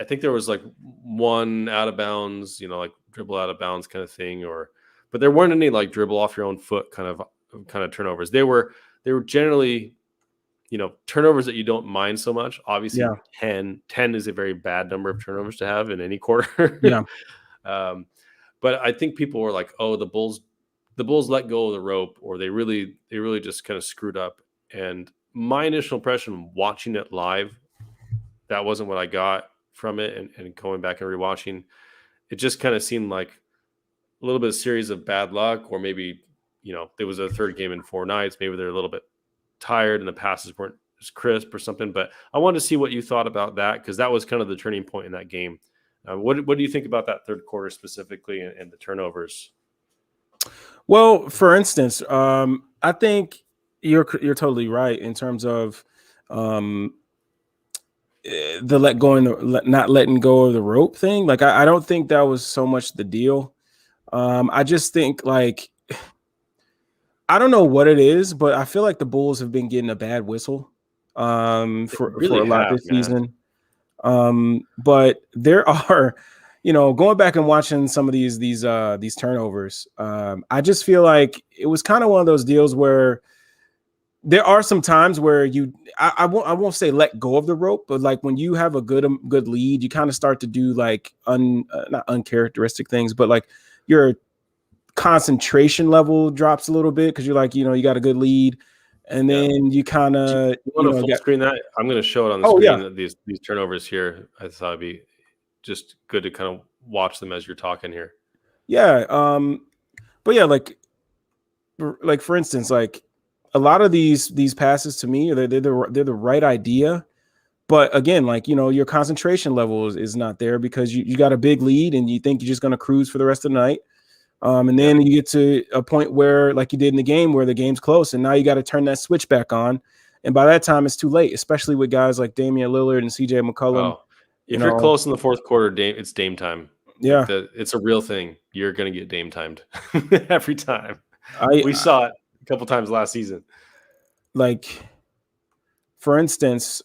think there was like one out of bounds, like dribble out of bounds kind of thing, but there weren't any like dribble off your own foot kind of turnovers. They were generally, turnovers that you don't mind so much. Obviously, 10 is a very bad number of turnovers to have in any quarter. But I think people were like, oh, the Bulls let go of the rope, or they really just kind of screwed up. And my initial impression watching it live, that wasn't what I got from it. And going back and rewatching, it just kind of seemed like a little bit of series of bad luck, or maybe, there was a third game in 4 nights. Maybe they're a little bit tired and the passes weren't as crisp or something. But I wanted to see what you thought about that, because that was kind of the turning point in that game. What do you think about that third quarter specifically and the turnovers? Well, for instance, I think you're totally right in terms of the not letting go of the rope thing. Like, I don't think that was so much the deal. I just think, like, I don't know what it is, but I feel like the Bulls have been getting a bad whistle for a lot this season. But there are, going back and watching some of these turnovers, I just feel like it was kind of one of those deals where there are some times where I won't say let go of the rope, but like when you have a good lead, you kind of start to do like not uncharacteristic things, but like your concentration level drops a little bit because you're like, you got a good lead, and then you kind of you want to full screen that? I'm going to show it on the screen. These turnovers here. I thought it'd be just good to kind of watch them as you're talking here. Yeah. But yeah, like for instance, like a lot of these passes to me, they're the right idea. But again, like, your concentration level is not there because you got a big lead and you think you're just going to cruise for the rest of the night. And then you get to a point where, like you did in the game, where the game's close, and now you got to turn that switch back on. And by that time, it's too late, especially with guys like Damian Lillard and CJ McCollum. If you're close in the fourth quarter, it's Dame time. Yeah. It's a real thing. You're going to get Dame timed every time. We saw it a couple times last season. Like, for instance,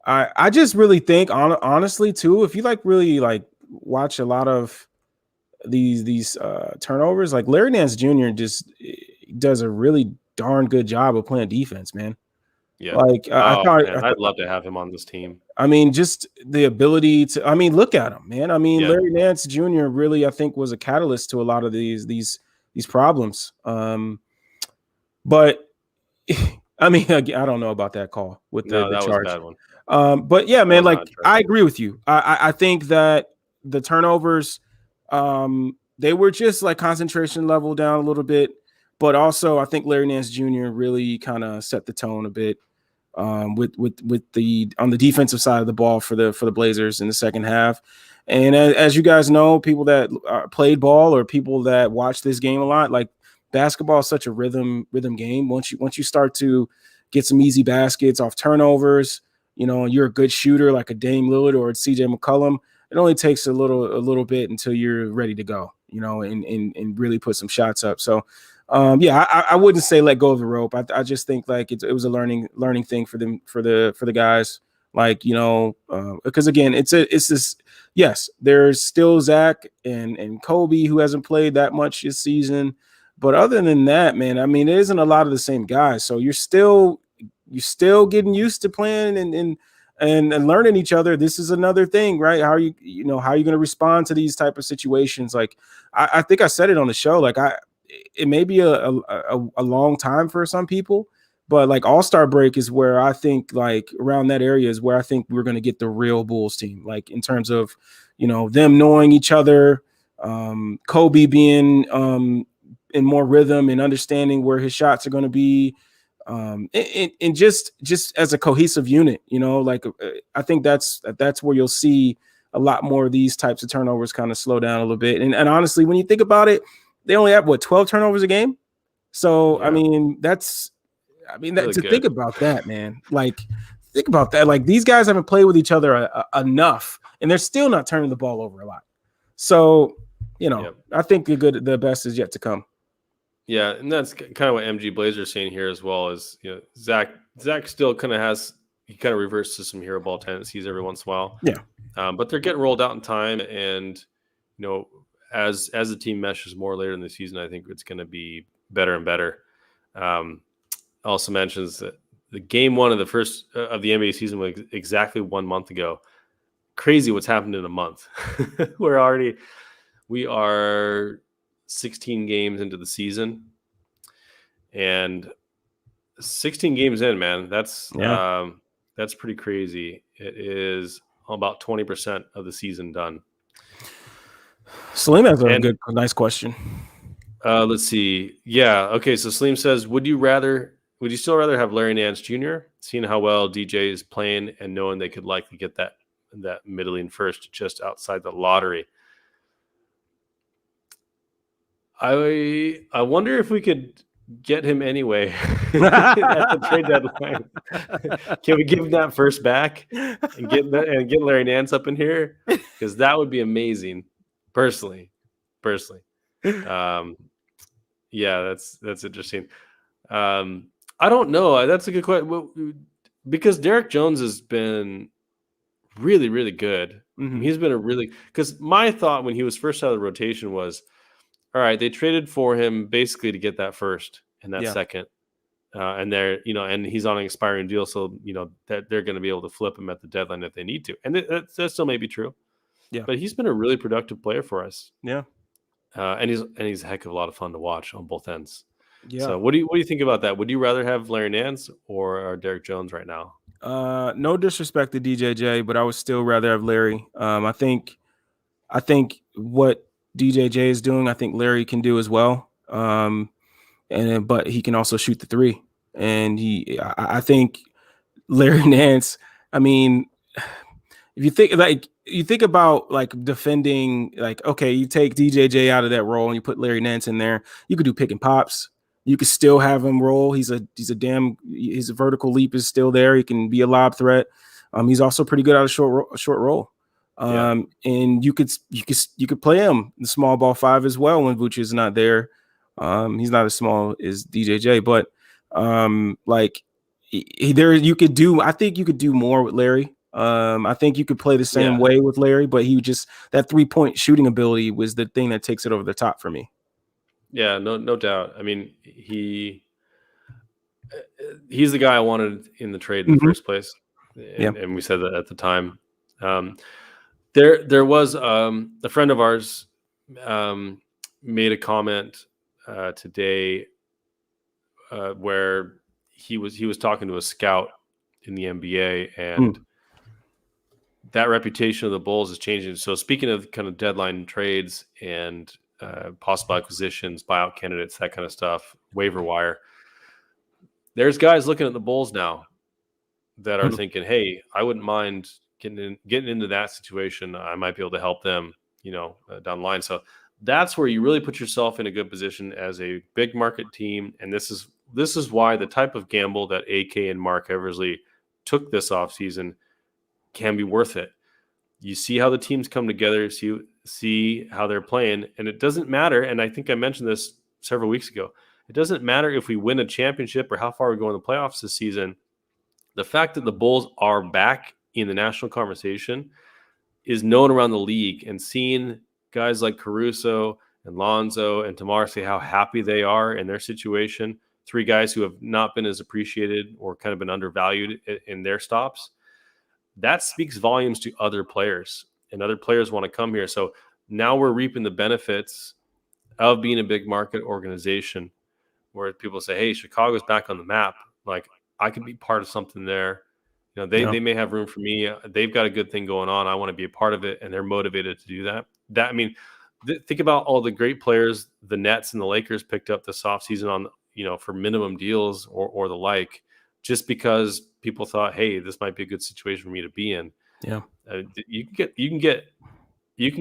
I just really think, honestly, too, if you really watch a lot of these turnovers, like Larry Nance Jr. just does a really darn good job of playing defense, man. Yeah. Like I'd love to have him on this team. I mean, just the ability to, look at him, man. I mean, Larry Nance Jr. really, I think, was a catalyst to a lot of these problems. But I mean, I don't know about that call with the that charge. was a bad one. But yeah, man, like I agree with you. I think that the turnovers, they were just like concentration level down a little bit, but also I think Larry Nance Jr. really kind of set the tone a bit with the on the defensive side of the ball for the Blazers in the second half. And as you guys know, people that played ball or people that watch this game a lot, like basketball is such a rhythm game. Once you start to get some easy baskets off turnovers, and you're a good shooter like a Dame Lillard or a CJ McCollum, it only takes a little bit until you're ready to go, and really put some shots up. So, I wouldn't say let go of the rope. I just think like it was a learning thing for them, for the guys, like, because again, it's this, yes, there's still Zach and Coby who hasn't played that much this season. But other than that, man, I mean, it isn't a lot of the same guys. So you're still getting used to playing and learning each other. This is another thing, right? How are you going to respond to these type of situations? Like, I think I said it on the show. Like, it may be a long time for some people, but like All-Star break is where I think, like around that area is where I think we're going to get the real Bulls team. Like in terms of, them knowing each other, Coby being in more rhythm and understanding where his shots are going to be, and just as a cohesive unit, like I think that's where you'll see a lot more of these types of turnovers kind of slow down a little bit. And honestly, when you think about it, they only have 12 turnovers a game. So, yeah. Really to good. Think about that, man, like think about that. Like these guys haven't played with each other enough and they're still not turning the ball over a lot. So, I think the best is yet to come. Yeah, and that's kind of what MG Blazer is saying here as well. Is Zach still kind of reverts to some hero ball tendencies every once in a while. Yeah, but they're getting rolled out in time, and as the team meshes more later in the season, I think it's going to be better and better. Also mentions that the game one of the first of the NBA season was exactly 1 month ago. Crazy what's happened in a month. We are 16 games into the season, and 16 games in, man, that's pretty crazy. It is about 20% of the season done. Salim has a nice question. Let's see. Yeah. Okay. So Salim says, would you still rather have Larry Nance Jr., seeing how well DJ is playing and knowing they could likely get that middling first just outside the lottery? I wonder if we could get him anyway at the trade deadline. Can we give him that first back and get Larry Nance up in here? Because that would be amazing. Personally. Yeah, that's interesting. I don't know. That's a good question because Derek Jones has been really, really good. Mm-hmm. He's been because my thought when he was first out of the rotation was, all right, they traded for him basically to get that first and that second. and and he's on an expiring deal, so that they're going to be able to flip him at the deadline if they need to, and that still may be true. Yeah. But he's been a really productive player for us. Yeah. And he's a heck of a lot of fun to watch on both ends. Yeah. So what do you think about that? Would you rather have Larry Nance or Derek Jones right now? No disrespect to DJJ, but I would still rather have Larry. I think what DJJ is doing, I think Larry can do as well. But he can also shoot the three. And I think Larry Nance, I mean, if you think about like defending, like, okay, you take DJJ out of that role and you put Larry Nance in there, you could do pick and pops. You could still have him roll. His vertical leap is still there. He can be a lob threat. He's also pretty good out of short roll. And you could play him the small ball 5 as well when Vooch is not there. He's not as small as DJJ, but I think you could do more with Larry. I think you could play the same way with Larry, but that 3-point shooting ability was the thing that takes it over the top for me. Yeah, no doubt. I mean, he's the guy I wanted in the trade in the first place, and we said that at the time. There was a friend of ours made a comment today where he was talking to a scout in the NBA, and that reputation of the Bulls is changing. So speaking of kind of deadline trades and possible acquisitions, buyout candidates, that kind of stuff, waiver wire, there's guys looking at the Bulls now that are thinking, hey, I wouldn't mind getting into that situation. I might be able to help them, down the line. So that's where you really put yourself in a good position as a big market team. And this is why the type of gamble that AK and Mark Eversley took this offseason can be worth it. You see how the teams come together, see how they're playing, and it doesn't matter. And I think I mentioned this several weeks ago. It doesn't matter if we win a championship or how far we go in the playoffs this season. The fact that the Bulls are back in the national conversation is known around the league, and seeing guys like Caruso and Lonzo and Tamar say how happy they are in their situation, 3 guys who have not been as appreciated or kind of been undervalued in their stops, that speaks volumes to other players, and other players want to come here. So now we're reaping the benefits of being a big market organization where people say, hey, Chicago's back on the map. Like, I could be part of something there. They may have room for me. They've got a good thing going on. I want to be a part of it, and they're motivated to do that. Think about all the great players the Nets and the Lakers picked up this offseason on, for minimum deals or the like, just because people thought, hey, this might be a good situation for me to be in. Yeah, you can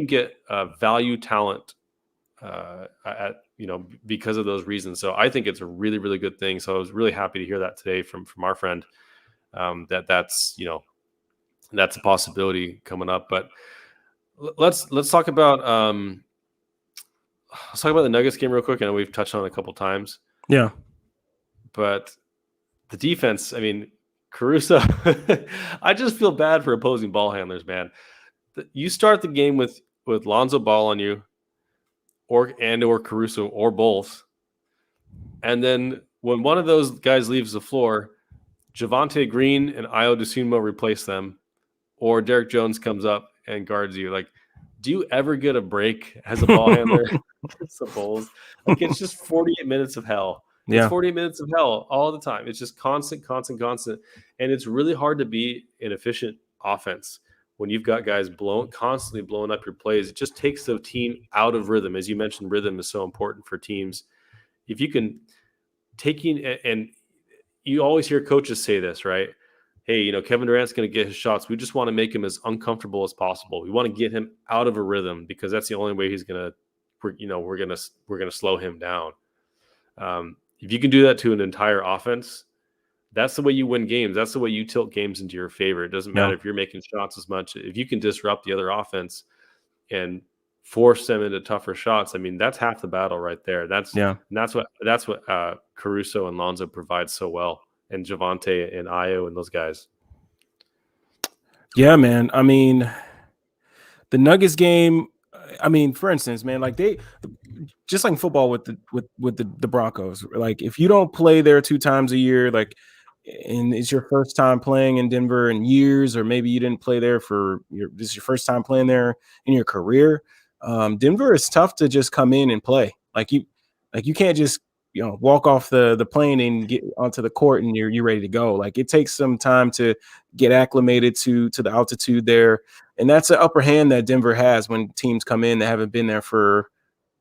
get value talent because of those reasons. So I think it's a really, really good thing. So I was really happy to hear that today from our friend. That's a possibility coming up. But let's talk about the Nuggets game real quick. I know we've touched on it a couple times. Yeah, but the defense, I mean, Caruso, I just feel bad for opposing ball handlers, man. You start the game with Lonzo Ball on you, or Caruso, or both, and then when one of those guys leaves the floor, Javonte Green and Ayo Dosunmu replace them, or Derek Jones comes up and guards you. Like, do you ever get a break as a ball handler against the Bulls? Like, it's just 48 minutes of hell. It's 48 minutes of hell all the time. It's just constant. And it's really hard to be an efficient offense when you've got guys constantly blowing up your plays. It just takes the team out of rhythm. As you mentioned, rhythm is so important for teams. If you can and you always hear coaches say this, right? Hey, Kevin Durant's going to get his shots. We just want to make him as uncomfortable as possible. We want to get him out of a rhythm because that's the only way he's going to, we're going to slow him down. If you can do that to an entire offense, that's the way you win games. That's the way you tilt games into your favor. It doesn't matter if you're making shots as much. If you can disrupt the other offense and force them into tougher shots, I mean, that's half the battle right there. That's what Caruso and Lonzo provide so well, and Javonte and Ayo and those guys. Yeah, man. I mean, the Nuggets game, I mean, for instance, man, like they just like football with the Broncos. Like if you don't play there 2 times a year, like and it's your first time playing in Denver in years, or maybe you didn't play there this is your first time playing there in your career. Denver is tough to just come in and play. Like you can't just walk off the plane and get onto the court and you're ready to go. Like it takes some time to get acclimated to the altitude there, and that's an upper hand that Denver has when teams come in that haven't been there for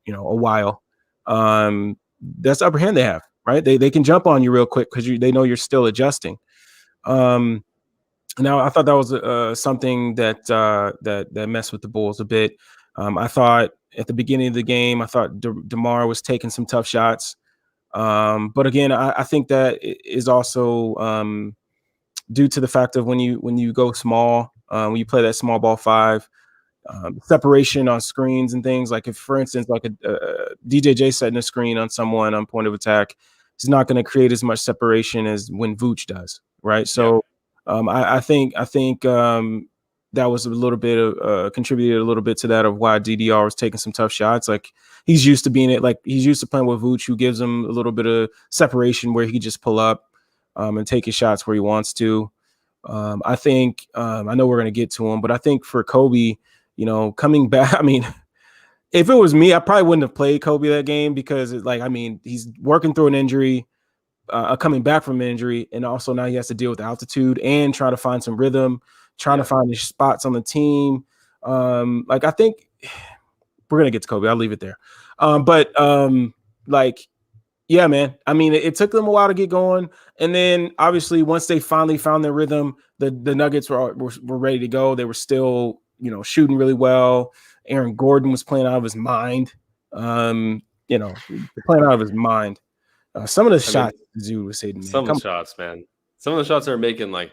a while. That's the upper hand they have, right? They can jump on you real quick because they know you're still adjusting. Now I thought that was something that messed with the Bulls a bit. I thought at the beginning of the game, I thought DeMar was taking some tough shots. But again, I think that is also due to the fact of when you go small, when you play that small ball five, separation on screens and things. Like if, for instance, like a DJJ setting a screen on someone on point of attack, he's not going to create as much separation as when Vooch does, right? So I think that was a little bit of contributed a little bit to that of why DDR was taking some tough shots. Like he's used to being he's used to playing with Vooch, who gives him a little bit of separation where he can just pull up and take his shots where he wants to. I think I know we're going to get to him, but I think for Coby, coming back, I mean, if it was me, I probably wouldn't have played Coby that game because he's working through an injury, coming back from an injury, and also now he has to deal with altitude and try to find some rhythm, trying to find his spots on the team. I think we're going to get to Coby. I'll leave it there. Yeah, man. I mean, it took them a while to get going. And then obviously once they finally found their rhythm, the Nuggets were ready to go. They were still, shooting really well. Aaron Gordon was playing out of his mind. Playing out of his mind. Some of the shots Zoo was hitting. Some of the shots, man. Some of the shots they were making, like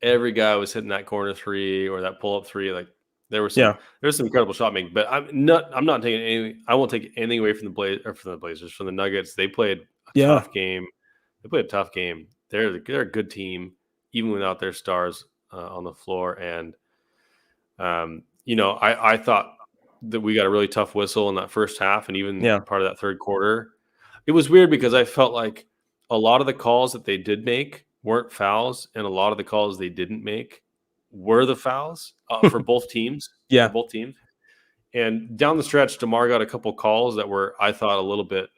every guy was hitting that corner three or that pull up three. Like there was some incredible shot making. But I'm not taking anything. I won't take anything away from the Blazers, from the Nuggets. They played a tough game. They're a good team, even without their stars on the floor. And I thought that we got a really tough whistle in that first half, and even part of that third quarter. It was weird because I felt like a lot of the calls that they did make weren't fouls, and a lot of the calls they didn't make were the fouls for both teams. Yeah, for both teams. And down the stretch, DeMar got a couple calls that were, I thought, a little bit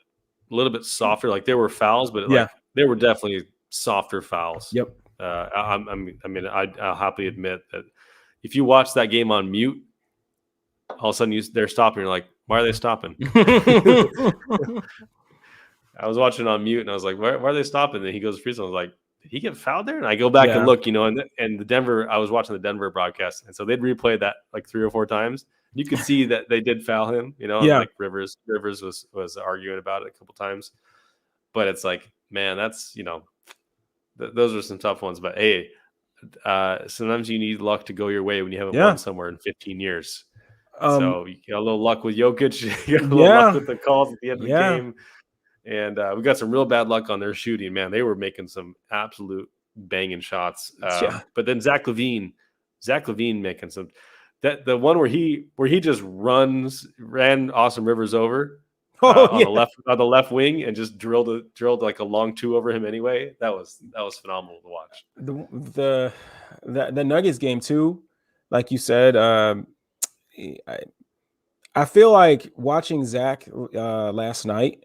softer. Like they were fouls, but they were definitely softer fouls. Yep. I'll happily admit that if you watch that game on mute, all of a sudden they're stopping. You're like, why are they stopping? I was watching on mute and I was like, why are they stopping? And then he goes free throw. I was like, did he get fouled there? And I go back and look, and the Denver, I was watching the Denver broadcast. And so they'd replayed that like 3 or 4 times. You could see that they did foul him, like Rivers was arguing about it a couple times. But it's like, man, that's, those are some tough ones. But hey, sometimes you need luck to go your way when you haven't won somewhere in 15 years. So you got a little luck with Jokic, you got a little luck with the calls at the end of the game. And we got some real bad luck on their shooting. Man, they were making some absolute banging shots. But then Zach Levine making some the one where he just ran Austin Rivers over on the left wing and just drilled like a long 2 over him anyway. That was phenomenal to watch. The Nuggets game too, like you said. I feel like watching Zach last night.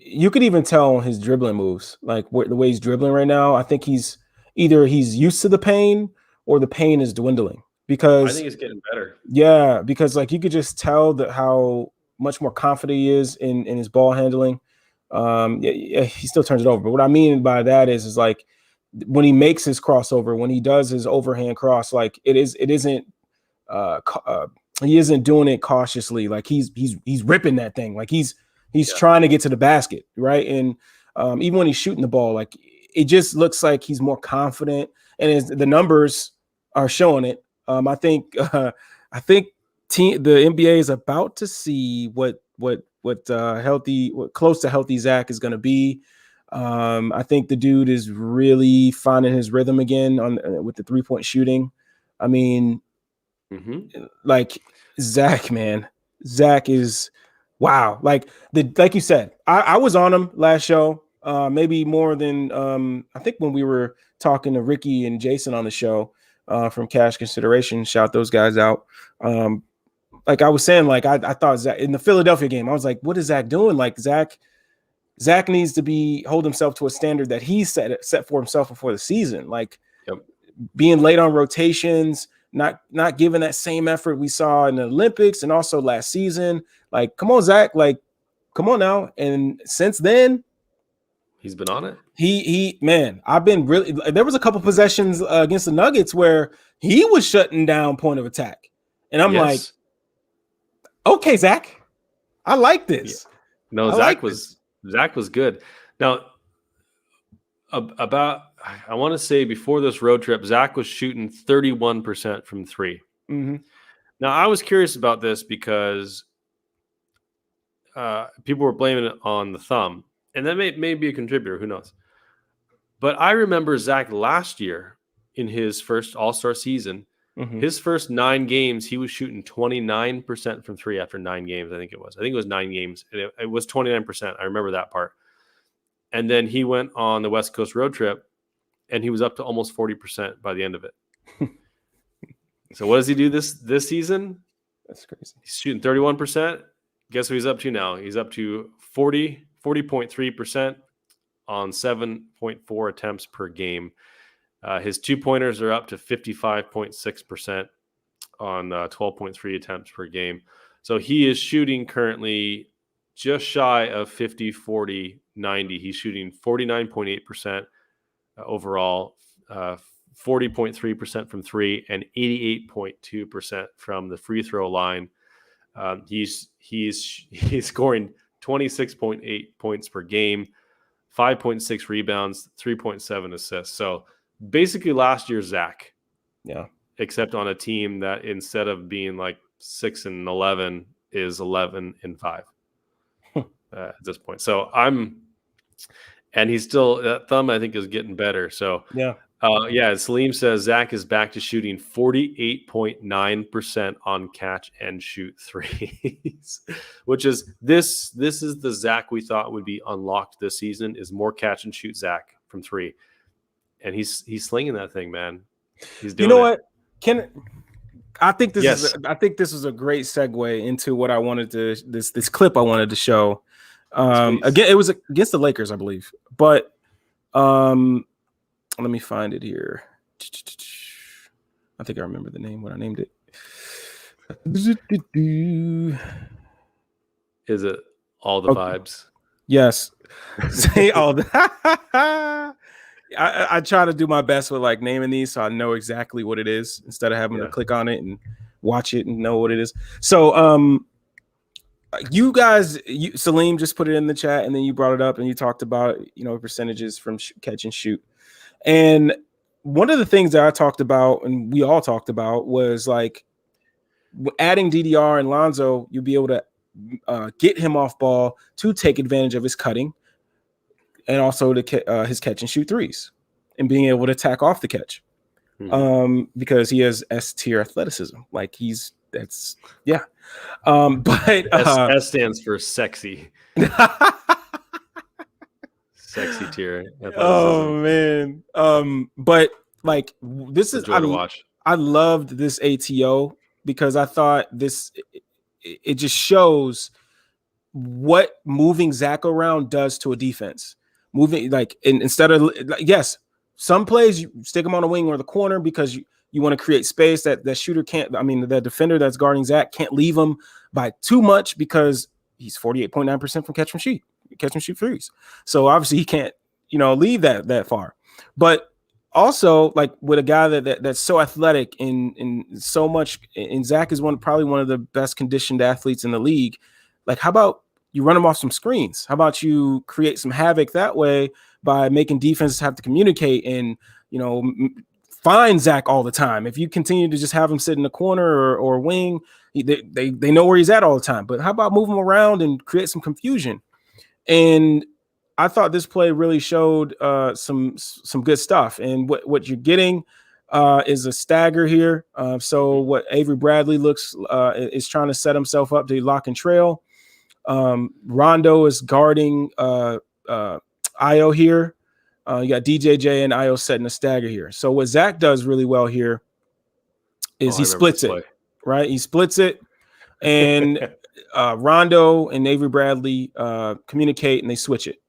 You could even tell on his dribbling moves, like the way he's dribbling right now. I think he's used to the pain or the pain is dwindling, because I think it's getting better. Yeah, because like you could just tell that how much more confident he is in his ball handling. He still turns it over, but what I mean by that is like when he makes his crossover, when he does his overhand cross, like he isn't doing it cautiously. Like he's ripping that thing. Like he's trying to get to the basket, right? And even when he's shooting the ball, like it just looks like he's more confident, and the numbers are showing it. I think the NBA is about to see what close to healthy Zach is going to be. I think the dude is really finding his rhythm again with the 3-point shooting. I mean, Like Zach, man, Zach is wow. Like you said, I was on him last show, maybe more than I think when we were talking to Ricky and Jason on the show from Cash Consideration. Shout those guys out. Like I was saying, like I thought Zach in the Philadelphia game, I was like, what is Zach doing? Like Zach needs to hold himself to a standard that he set for himself before the season. Like being late on rotations, not giving that same effort we saw in the Olympics and also last season. Like, come on, Zach, like, come on now. And since then, he's been on it. Man, I've been really, there was a couple possessions against the Nuggets where he was shutting down point of attack. And I'm like, okay, Zach, I like this. Yeah. No, Zach was good. Now, I want to say before this road trip, Zach was shooting 31% from three. Mm-hmm. Now, I was curious about this because people were blaming it on the thumb, and that may be a contributor. Who knows? But I remember Zach last year in his first All-Star season, his first 9 games, he was shooting 29% from three after 9 games. I think it was 9 games. It was 29%. I remember that part. And then he went on the West Coast road trip, and he was up to almost 40% by the end of it. So what does he do this season? That's crazy. He's shooting 31%. Guess what he's up to now? He's up to 40.3% on 7.4 attempts per game. His 2-pointers are up to 55.6% on 12.3 attempts per game. So he is shooting currently just shy of 50, 40, 90. He's shooting 49.8% overall, 40.3% from three, and 88.2% from the free throw line. He's scoring 26.8 points per game, 5.6 rebounds, 3.7 assists. So basically last year's Zach. Yeah. Except on a team that instead of being like 6-11 is 11-5 at this point. So and he's still, that thumb I think is getting better. So Salim says Zach is back to shooting 48.9% on catch and shoot threes, which is this is the Zach we thought would be unlocked this season, is more catch and shoot Zach from three. And he's slinging that thing, man. He's doing what? I think this is a great segue into what I wanted to this clip I wanted to show. Again, it was against the Lakers, I believe. But let me find it here. I think I remember the name when I named it. Is it all the vibes? Yes. Say all the I try to do my best with like naming these so I know exactly what it is instead of having to click on it and watch it and know what it is. So you guys, Salim just put it in the chat and then you brought it up and you talked about, percentages from catch and shoot. And one of the things that I talked about and we all talked about was like adding DDR and Lonzo, you'll be able to get him off ball to take advantage of his cutting and also his catch and shoot threes and being able to attack off the catch because he has S-tier athleticism. Like but S stands for sexy. Sexy tier. Oh man. But like this is to watch. I loved this ATO because I thought it just shows what moving Zach around does to a defense. Moving instead of some plays you stick him on the wing or the corner because you want to create space that shooter can't. I mean, the defender that's guarding Zach can't leave him by too much because he's 48.9% from catch and shoot threes. So obviously he can't, leave that far. But also like with a guy that's so athletic and so much, and Zach is probably one of the best conditioned athletes in the league. Like, how about you run him off some screens? How about you create some havoc that way by making defenses have to communicate and, find Zach all the time? If you continue to just have him sit in the corner or wing, they know where he's at all the time. But how about move him around and create some confusion? And I thought this play really showed some good stuff. And what you're getting is a stagger here. So what Avery Bradley is trying to set himself up to lock and trail. Rondo is guarding Io here. You got DJJ and Io setting a stagger here. So what Zach does really well here is he splits it, right? He splits it, and Rondo and Avery Bradley communicate and they switch it.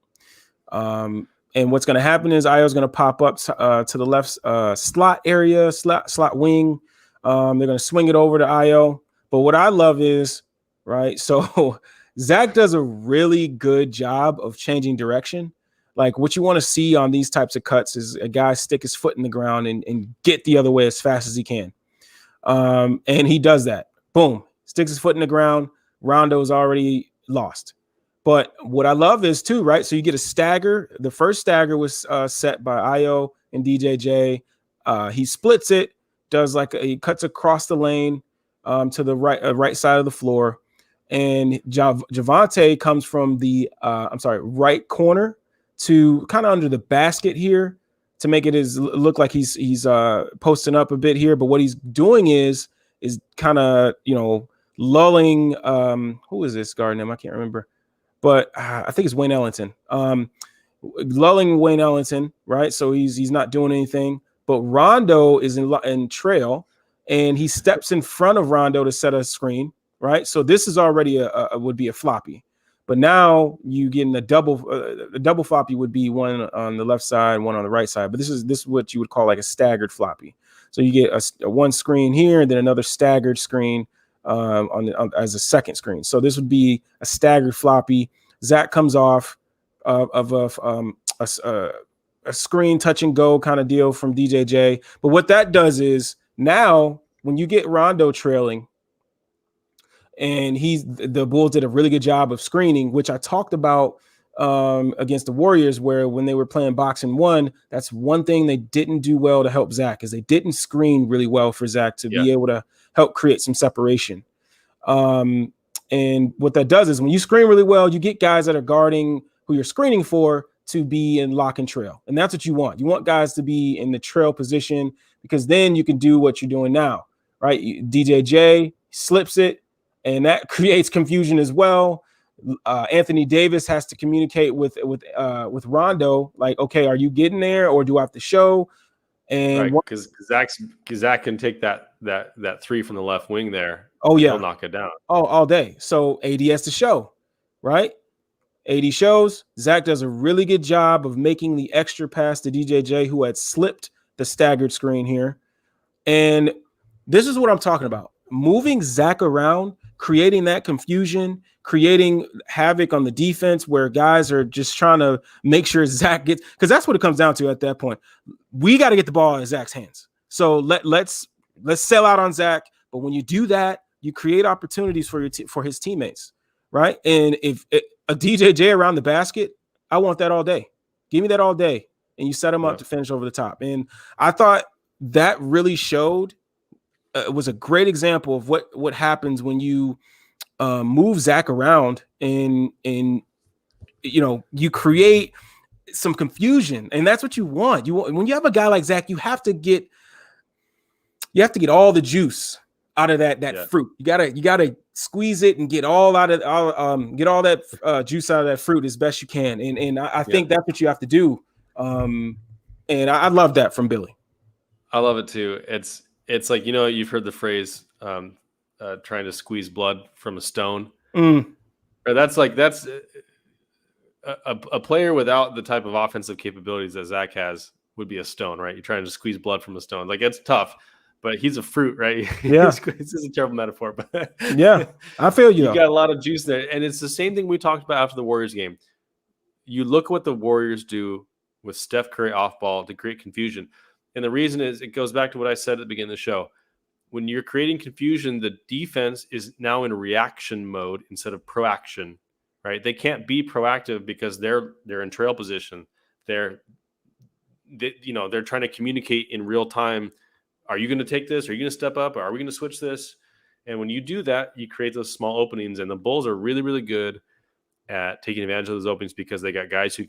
And what's going to happen is Io is going to pop up to the left slot area, slot wing. They're going to swing it over to Io. But what I love is, right, so Zach does a really good job of changing direction. Like what you want to see on these types of cuts is a guy stick his foot in the ground and get the other way as fast as he can. And he does that. Boom, sticks his foot in the ground. Rondo's already lost. But what I love is too, right? So you get a stagger. The first stagger was set by Io and DJJ. He splits it, he cuts across the lane to the right side of the floor. And Javante comes from the right corner to kind of under the basket here to make it look like he's posting up a bit here. But what he's doing is kind of, lulling. Who is this guard name? I can't remember. But I think it's Wayne Ellington. Lulling Wayne Ellington, right? So he's not doing anything. But Rondo is in trail, and he steps in front of Rondo to set a screen, right? So this is already would be a floppy. But now you get in a double floppy would be one on the left side, one on the right side. But this is what you would call like a staggered floppy. So you get a one screen here, and then another staggered screen as a second screen. So this would be a staggered floppy. Zach comes off of a screen touch and go kind of deal from DJJ. But what that does is now when you get Rondo trailing, and the Bulls did a really good job of screening, which I talked about against the Warriors, where when they were playing box and one, that's one thing they didn't do well to help Zach, is they didn't screen really well for Zach to be able to help create some separation. And what that does is when you screen really well, you get guys that are guarding who you're screening for to be in lock and trail. And that's what you want. You want guys to be in the trail position, because then you can do what you're doing now, right? DJJ slips it, and that creates confusion as well. Anthony Davis has to communicate with Rondo, like, okay, are you getting there, or do I have to show? And because Zach can take that three from the left wing there. Oh yeah, he'll knock it down. All day. So AD has to show, right? AD shows. Zach does a really good job of making the extra pass to DJJ, who had slipped the staggered screen here. And this is what I'm talking about. Moving Zach around, creating that confusion, creating havoc on the defense where guys are just trying to make sure Zach gets, because that's what it comes down to at that point. We got to get the ball in Zach's hands. So let's sell out on Zach. But when you do that, you create opportunities for his teammates, right? And if a DJJ around the basket, I want that all day. Give me that all day. And you set him up to finish over the top. And I thought that really showed, it was a great example of what happens when you move Zach around and you create some confusion. And that's what you want. When you have a guy like Zach, you have to get all the juice out of that fruit. You gotta squeeze it and get all that juice out of that fruit as best you can. And I think that's what you have to do. And I love that from Billy. I love it too. It's like, you've heard the phrase trying to squeeze blood from a stone. Or that's a player without the type of offensive capabilities that Zach has would be a stone, right? You're trying to squeeze blood from a stone. Like, it's tough, but he's a fruit, right? Yeah. This is a terrible metaphor, but yeah, I feel you. You got a lot of juice there. And it's the same thing we talked about after the Warriors game. You look at what the Warriors do with Steph Curry off ball to create confusion. And the reason is, it goes back to what I said at the beginning of the show. When you're creating confusion, the defense is now in reaction mode instead of proaction, right? They can't be proactive because they're in trail position. They're trying to communicate in real time. Are you going to take this? Are you going to step up? Or are we going to switch this? And when you do that, you create those small openings. And the Bulls are really, really good at taking advantage of those openings because they got guys who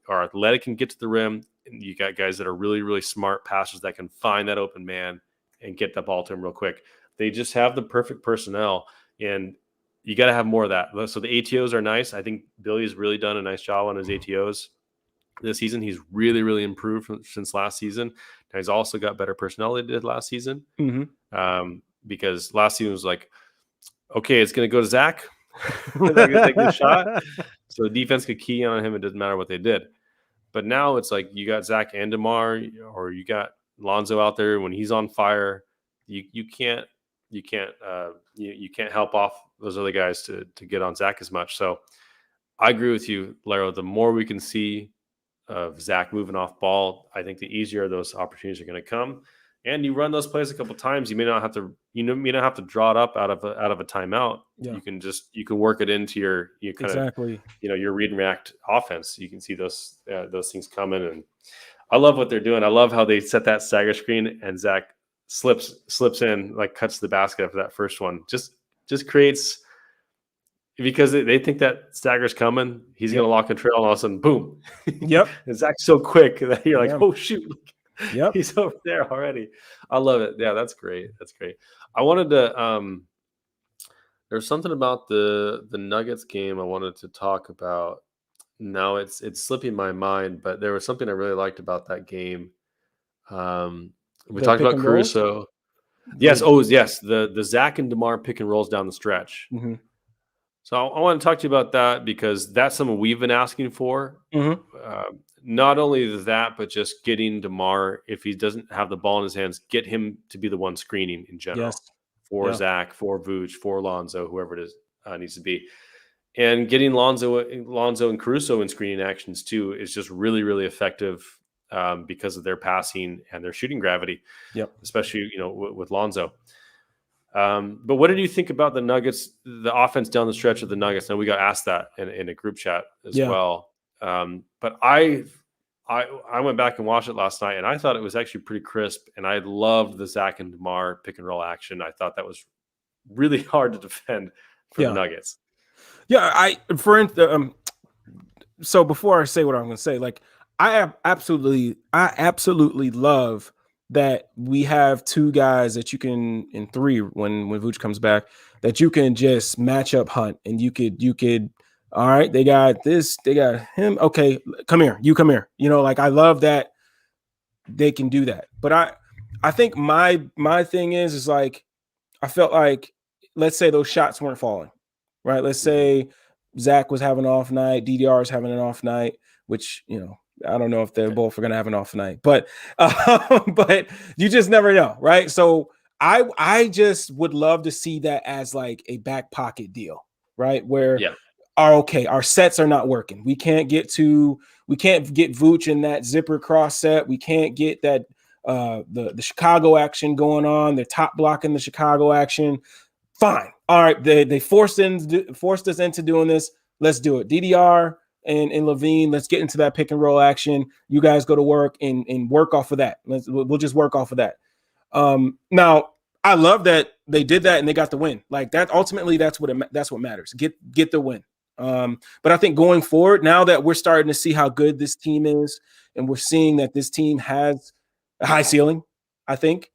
are athletic and get to the rim. you got guys that are really, really smart passers that can find that open man and get the ball to him real quick. They just have the perfect personnel, and you got to have more of that. So the ATOs are nice. I think Billy's really done a nice job on his ATOs this season. He's really, really improved since last season. Now he's also got better personnel than he did last season. Because last season was like, okay, it's going to go to Zach. They're going to take the shot. So the defense could key on him. It doesn't matter what they did. But now it's like you got Zach and DeMar, or you got Lonzo out there when he's on fire. You can't help off those other guys to get on Zach as much. So I agree with you, Larro. The more we can see of Zach moving off ball, I think the easier those opportunities are going to come. And you run those plays a couple of times, you may not have to draw it up out of a timeout. Yeah. You can work it into your your read and react offense. You can see those things coming, and I love what they're doing. I love how they set that stagger screen and Zach slips in, like cuts the basket after that first one. Just creates, because they think that stagger's coming. He's going to lock and trail, and all of a sudden, boom. Yep. And Zach's so quick that you're like, oh shoot. Yep. He's over there already. I love it. Yeah, that's great. That's great. I wanted to there's something about the Nuggets game I wanted to talk about. Now it's slipping my mind, but there was something I really liked about that game. We talked about Caruso. Yes. Oh, yes. The Zach and DeMar pick and rolls down the stretch. Mm-hmm. So I want to talk to you about that, because that's something we've been asking for. Mm-hmm. Not only that, but just getting DeMar, if he doesn't have the ball in his hands, get him to be the one screening in general for Zach, for Vooch, for Lonzo, whoever it is needs to be. And getting Lonzo and Caruso in screening actions too is just really, really effective because of their passing and their shooting gravity. Yep. Especially, with Lonzo. But what did you think about the Nuggets, the offense down the stretch of the Nuggets? Now, we got asked that in a group chat as well. But I went back and watched it last night, and I thought it was actually pretty crisp, and I loved the Zach and DeMar pick and roll action. I thought that was really hard to defend for the Nuggets. Yeah, so before I say what I'm going to say, like I absolutely love that we have two guys that you can, in three when Vooch comes back, that you can just match up hunt, and you could. All right, they got this, they got him. Okay, come here. You come here. Like I love that they can do that. But I think my thing is like I felt like, let's say those shots weren't falling, right? Let's say Zach was having an off night, DDR is having an off night, which I don't know if they're both are gonna have an off night, but you just never know, right? So I just would love to see that as like a back pocket deal, right? Where our sets are not working. We can't get Vooch in that zipper cross set. We can't get that the Chicago action going on. They're top blocking the Chicago action. Fine. All right. They forced us into doing this. Let's do it. DDR and Levine, let's get into that pick and roll action. You guys go to work and work off of that. We'll just work off of that. Now I love that they did that and they got the win. Like that, ultimately, that's what matters. Get the win. But I think going forward, now that we're starting to see how good this team is, and we're seeing that this team has a high ceiling, I think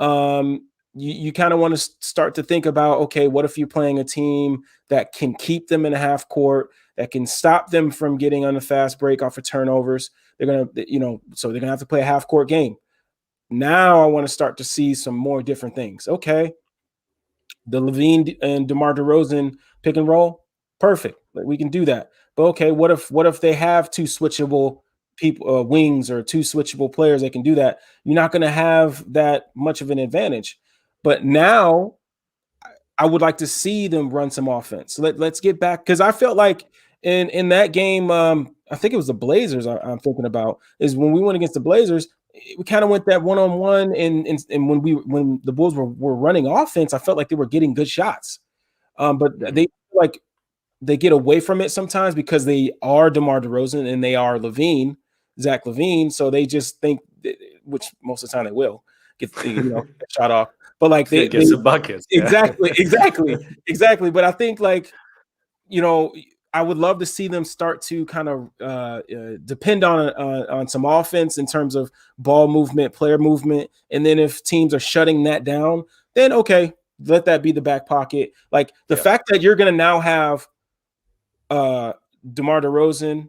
you kind of want to start to think about, okay, what if you're playing a team that can keep them in a half court, that can stop them from getting on the fast break off of turnovers? They're going to, so they're going to have to play a half court game. Now I want to start to see some more different things. Okay, the Levine and DeMar DeRozan pick and roll, perfect. We can do that. But okay, what if they have two switchable people, wings, or two switchable players that can do that? You're not going to have that much of an advantage. But now I would like to see them run some offense. Let's get back, because I felt like in that game, I think it was the Blazers I'm thinking about, is when we went against the Blazers, we kind of went that one-on-one, and when the Bulls were running offense, I felt like they were getting good shots. But they get away from it sometimes because they are DeMar DeRozan and they are Zach Levine. So they just think, which most of the time they will get shot off. But like they get some buckets. Exactly. But I think I would love to see them start to kind of depend on some offense in terms of ball movement, player movement, and then if teams are shutting that down, then okay, let that be the back pocket. Like the fact that you're going to now have DeMar DeRozan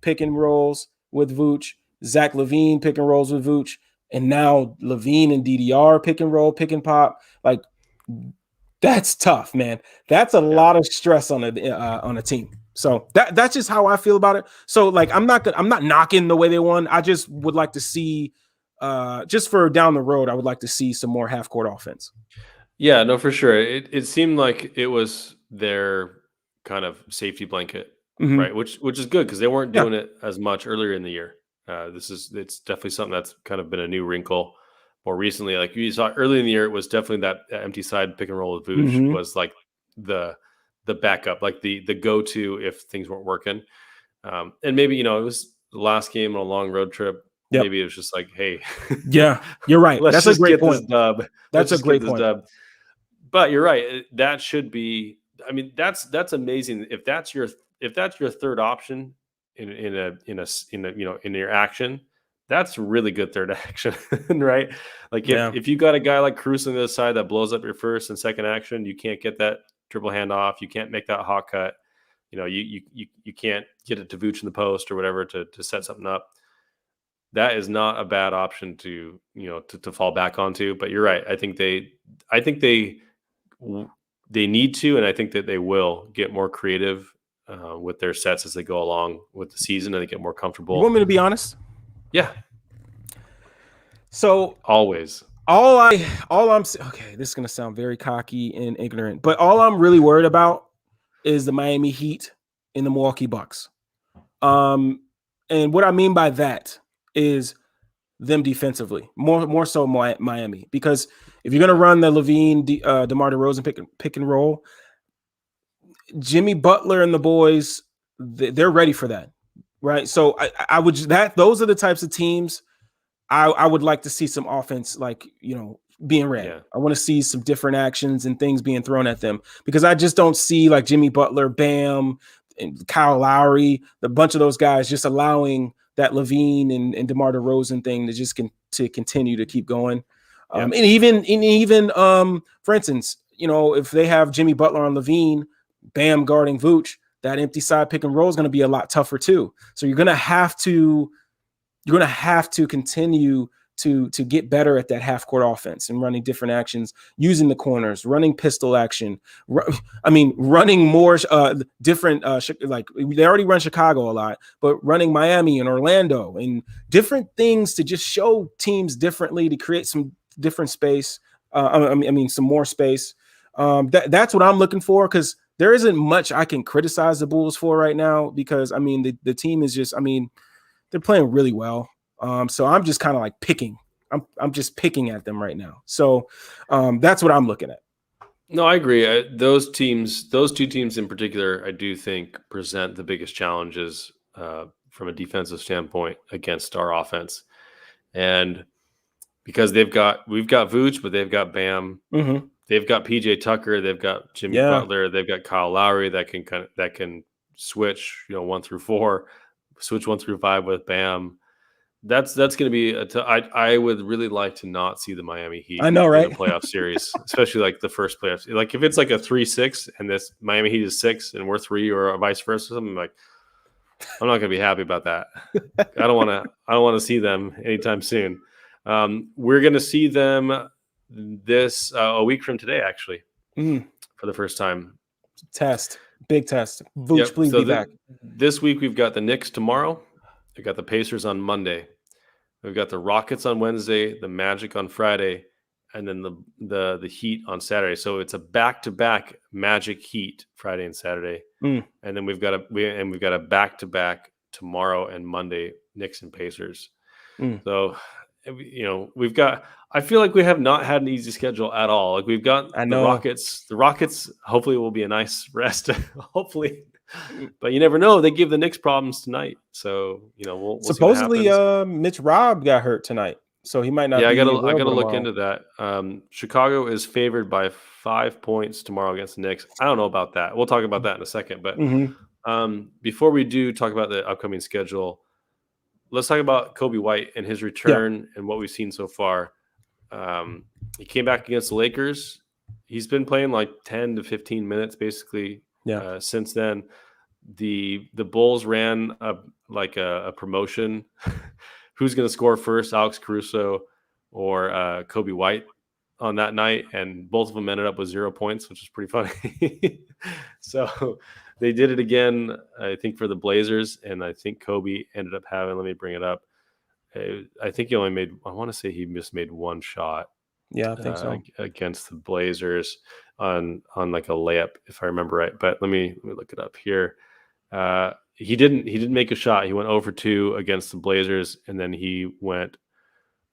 pick and rolls with Vooch, Zach LaVine pick and rolls with Vooch, and now LaVine and DDR pick and roll, pick and pop, like. That's tough, man. That's a lot of stress on a team. So that's just how I feel about it. So like I'm not knocking the way they won. I just would like to see just for down the road, I would like to see some more half court offense. Yeah, no, for sure. It seemed like it was their kind of safety blanket, right? Which is good because they weren't doing it as much earlier in the year. It's definitely something that's kind of been a new wrinkle more recently. Like you saw early in the year, it was definitely that empty side pick and roll with Vooch was like the backup, like the go-to if things weren't working. And maybe, it was the last game on a long road trip. Yep. Maybe it was just like, hey, yeah, you're right. That's a great point. Dub. That's a great point. Dub. But you're right. That should be. I mean, that's amazing. If that's your third option in your action, that's really good third action, right? Like if you got a guy like Kris on the other side that blows up your first and second action, you can't get that dribble hand off. You can't make that hot cut. You can't get it to Vooch in the post or whatever to set something up. That is not a bad option to fall back onto. But you're right. I think they need to, and I think that they will get more creative with their sets as they go along with the season and they get more comfortable. You want me to be honest? Yeah. So always. Okay, this is going to sound very cocky and ignorant, but all I'm really worried about is the Miami Heat and the Milwaukee Bucks. And what I mean by that is them defensively, more so Miami, because if you're going to run the LaVine, DeMar DeRozan pick and roll, Jimmy Butler and the boys, they're ready for that. Right. So those are the types of teams I would like to see some offense, like, being ran. Yeah. I want to see some different actions and things being thrown at them because I just don't see like Jimmy Butler, Bam, and Kyle Lowry, the bunch of those guys just allowing that LaVine and DeMar DeRozan thing to just continue to keep going. And even for instance, if they have Jimmy Butler on LaVine, Bam guarding Vooch, that empty side pick and roll is going to be a lot tougher too. So you're going to have to continue to get better at that half court offense and running different actions, using the corners, running pistol action. Running more different, like they already run Chicago a lot, but running Miami and Orlando and different things to just show teams differently to create some different space. Some more space. That's what I'm looking for because there isn't much I can criticize the Bulls for right now because, the team is just, they're playing really well. So I'm just kind of like picking. I'm just picking at them right now. So that's what I'm looking at. No, I agree. Those two teams in particular, I do think present the biggest challenges from a defensive standpoint against our offense. And because we've got Vooch, but they've got Bam. Mm-hmm. They've got PJ Tucker. They've got Jimmy Butler. They've got Kyle Lowry that can switch 1 through 4, switch 1 through 5 with Bam. That's going to be I would really like to not see the Miami Heat. I know, right? In a playoff series, especially like the first playoffs. Like if it's like a 3-6 and this Miami Heat is 6 and we're 3 or vice versa, something like I'm not going to be happy about that. I don't want to see them anytime soon. We're going to see them this a week from today, actually, for the first time. Big test. Vooch, please be back. This week we've got the Knicks tomorrow. We've got the Pacers on Monday. We've got the Rockets on Wednesday, the Magic on Friday, and then the Heat on Saturday. So it's a back-to-back Magic Heat Friday and Saturday, and then we've got a back-to-back tomorrow and Monday Knicks and Pacers. So we've got. I feel like we have not had an easy schedule at all. Like we've got the Rockets. The Rockets hopefully will be a nice rest. Hopefully. But you never know. They give the Knicks problems tonight. So, we'll supposedly Mitch Robb got hurt tonight. so he might not. Yeah, be I gotta available look tomorrow. into that. Chicago is favored by 5 points tomorrow against the Knicks. I don't know about that. We'll talk about that in a second. But Mhm. before we do talk about the upcoming schedule, let's talk about Coby White and his Yeah. return and what we've seen so far. He came back against the Lakers. He's been playing like 10 to 15 minutes basically since then. The Bulls ran a promotion. Who's going to score first, Alex Caruso or Coby White on that night? And both of them ended up with 0 points, which is pretty funny. So they did it again, I think, for the Blazers. And I think Coby ended up having, let me bring it up. I think he only made, I want to say he just made one shot. Yeah, I think so. Against the Blazers on like a layup, if I remember right. But let me look it up here. He didn't make a shot. He went 0 for 2 against the Blazers, and then he went,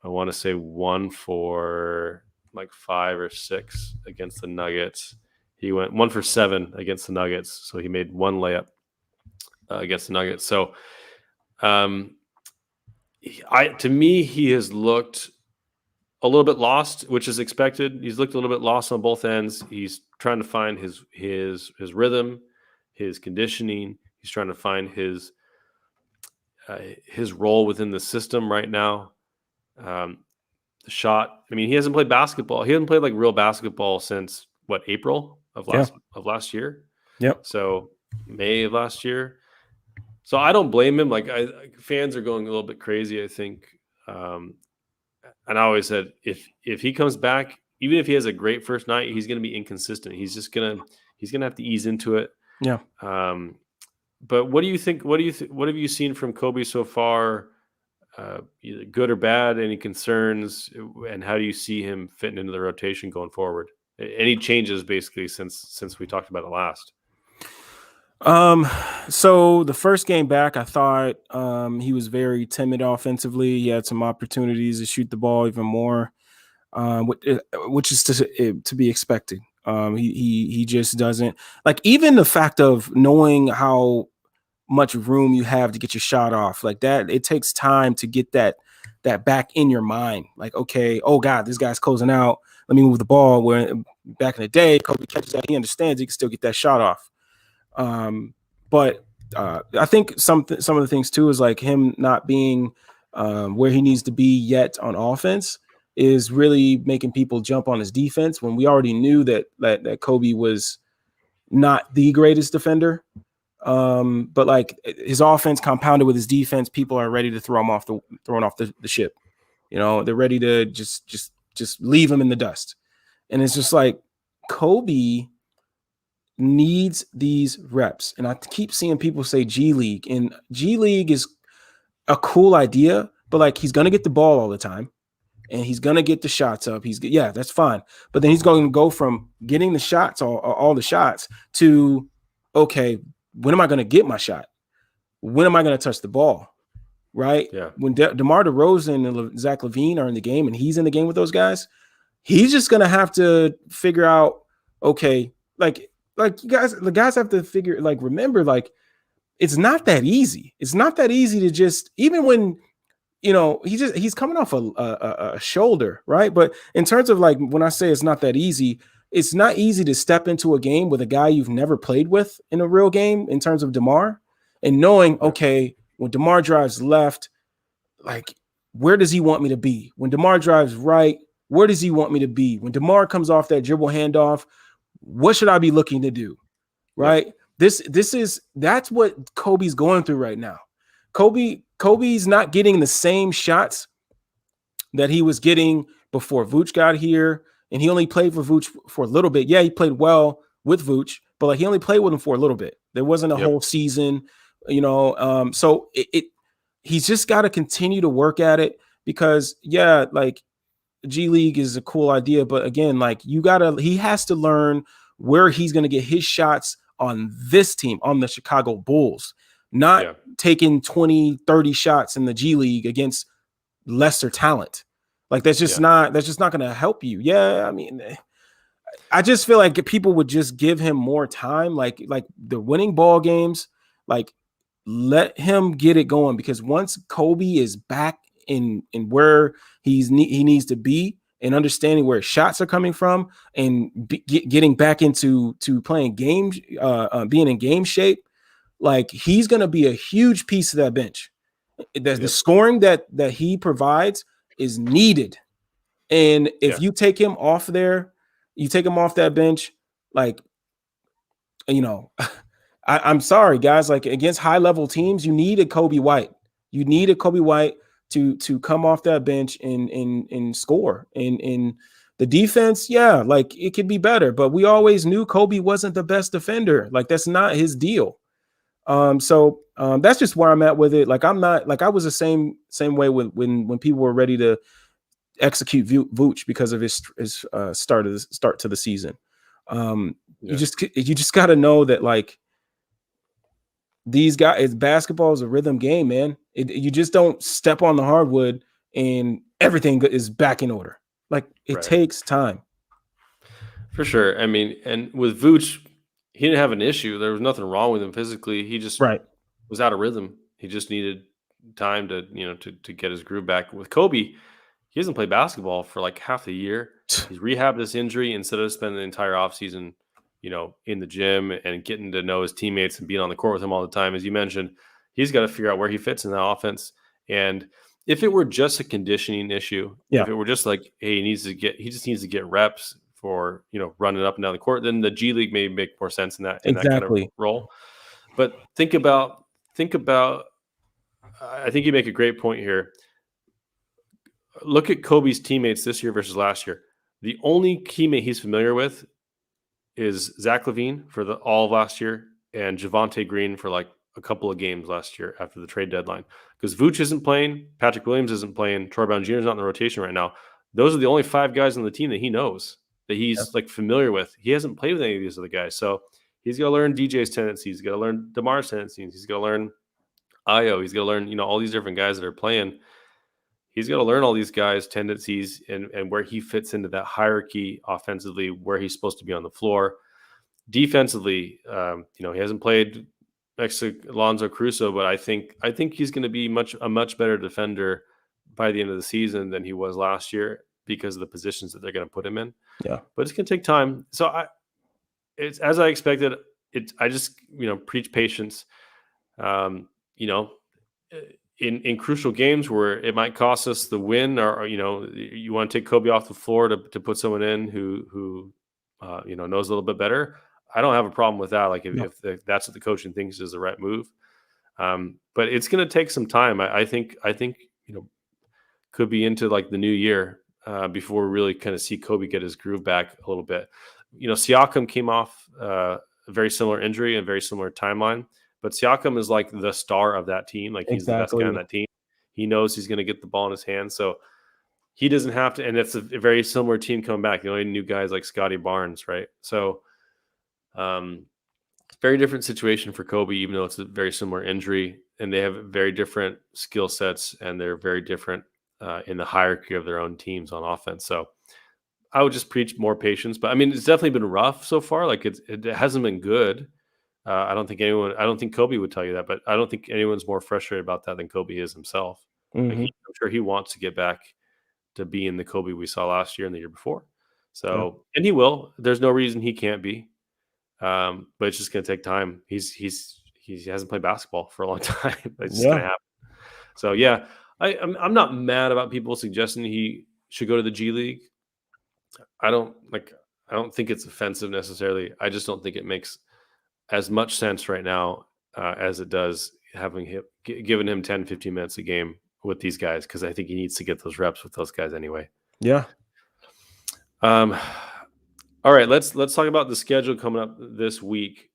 I want to say 1 for like 5 or 6 against the Nuggets. He went 1 for 7 against the Nuggets, so he made one layup against the Nuggets. So, to me, he has looked a little bit lost, which is expected. He's looked a little bit lost on both ends. He's trying to find his rhythm, his conditioning. He's trying to find his role within the system right now. The shot. I mean, he hasn't played basketball. He hasn't played like real basketball since April of last year. Yep. So May of last year. So I don't blame him. Like fans are going a little bit crazy, I think. And I always said if he comes back, even if he has a great first night, he's going to be inconsistent. He's gonna have to ease into it. Yeah. But what do you think? What have you seen from Coby so far? Either good or bad? Any concerns? And how do you see him fitting into the rotation going forward? Any changes basically since we talked about it last? So the first game back, I thought he was very timid offensively. He had some opportunities to shoot the ball even more, which is to be expected. He just doesn't like, even the fact of knowing how much room you have to get your shot off like that. It takes time to get that back in your mind. Like, okay, oh God, this guy's closing out. Let me move the ball. Where back in the day, Coby catches that, he understands he can still get that shot off. But I think some of the things too is like him not being where he needs to be yet on offense is really making people jump on his defense when we already knew that Coby was not the greatest defender. But like his offense compounded with his defense, people are ready to throw him off the ship. You know, they're ready to just leave him in the dust. And it's just like Coby needs these reps. And I keep seeing people say G League, and G League is a cool idea, but like he's going to get the ball all the time and he's going to get the shots up. That's fine. But then he's going to go from getting the shots, all the shots, to, okay, when am I going to get my shot? When am I going to touch the ball? Right? Yeah. When DeMar DeRozan and Zach LaVine are in the game and he's in the game with those guys, he's just going to have to figure out, okay, like the guys have to figure, like, remember, like, it's not that easy. It's not that easy to just, even when, you know, he's coming off a shoulder, right? But in terms of like, when I say it's not that easy, it's not easy to step into a game with a guy you've never played with in a real game in terms of DeMar, and knowing, okay, when DeMar drives left, like, where does he want me to be? When DeMar drives right, where does he want me to be? When DeMar comes off that dribble handoff, what should I be looking to do? Right? Yeah. That's what Coby's going through right now. Coby's not getting the same shots that he was getting before Vooch got here. And he only played for Vooch for a little bit. Yeah, he played well with Vooch, but like he only played with him for a little bit. There wasn't a whole season, you know. So he's just got to continue to work at it, because like G League is a cool idea, but again, like he has to learn where he's going to get his shots on this team, on the Chicago Bulls, not taking 20, 30 shots in the G League against lesser talent. Like that's just not going to help you. Yeah. I mean, I just feel like people would just give him more time. Like the winning ball games, like let him get it going, because once Coby is back in where he needs to be, and understanding where shots are coming from, and getting back into playing games, being in game shape, like he's going to be a huge piece of that bench. The scoring that he provides is needed. And if you take him off there, you take him off that bench, like, you know, I'm sorry, guys, like against high level teams, you need a Coby White. You need a Coby White to come off that bench and score. And the defense, yeah, like it could be better, but we always knew Coby wasn't the best defender. Like that's not his deal. So that's just where I'm at with it. Like I'm not, like I was the same way when people were ready to execute Vooch because of his start to the season. You just got to know that, like, these guys, basketball is a rhythm game, man. You just don't step on the hardwood and everything is back in order. Like it takes time. For sure. I mean, and with Vooch, he didn't have an issue. There was nothing wrong with him physically. He just was out of rhythm. He just needed time to, to get his groove back. With Coby, he hasn't played basketball for like half the year. He's rehabbed this injury instead of spending the entire offseason, in the gym and getting to know his teammates and being on the court with him all the time. As you mentioned, he's got to figure out where he fits in that offense. And if it were just a conditioning issue, if it were just like, hey, he just needs to get reps for, running up and down the court, then the G League may make more sense in that kind of role. But think about, I think you make a great point here. Look at Coby's teammates this year versus last year. The only teammate he's familiar with is Zach LaVine for all of last year and Javonte Green for like a couple of games last year after the trade deadline. Because Vooch isn't playing, Patrick Williams isn't playing, Troy Brown Jr. is not in the rotation right now. Those are the only 5 guys on the team that he knows, that he's like familiar with. He hasn't played with any of these other guys. So he's got to learn DJ's tendencies. He's got to learn DeMar's tendencies. He's got to learn Io. He's got to learn, all these different guys that are playing. He's got to learn all these guys' tendencies and where he fits into that hierarchy offensively, where he's supposed to be on the floor. Defensively, he hasn't played next to Alonzo Caruso, but I think he's going to be a much better defender by the end of the season than he was last year because of the positions that they're going to put him in. Yeah, but it's going to take time. So it's as I expected. I just preach patience. In crucial games where it might cost us the win, or you want to take Coby off the floor to put someone in who knows a little bit better. I don't have a problem with that. Like if that's what the coaching thinks is the right move, but it's going to take some time. I think could be into like the new year before we really kind of see Coby get his groove back a little bit. Siakam came off a very similar injury and very similar timeline. But Siakam is like the star of that team. Like he's the best guy on that team. He knows he's going to get the ball in his hand. So he doesn't have to. And it's a very similar team coming back. The only new guys like Scotty Barnes, right? So very different situation for Coby, even though it's a very similar injury. And they have very different skill sets. And they're very different in the hierarchy of their own teams on offense. So I would just preach more patience. But I mean, it's definitely been rough so far. Like it hasn't been good. I don't think Coby would tell you that, but I don't think anyone's more frustrated about that than Coby is himself. Mm-hmm. Like I'm sure he wants to get back to being the Coby we saw last year and the year before. So, and he will. There's no reason he can't be. But it's just going to take time. He hasn't played basketball for a long time. It's just going to happen. So yeah, I'm not mad about people suggesting he should go to the G League. I don't think it's offensive necessarily. I just don't think it makes as much sense right now as it does giving him 10, 15 minutes a game with these guys, because I think he needs to get those reps with those guys anyway. Yeah. All right, let's talk about the schedule coming up this week.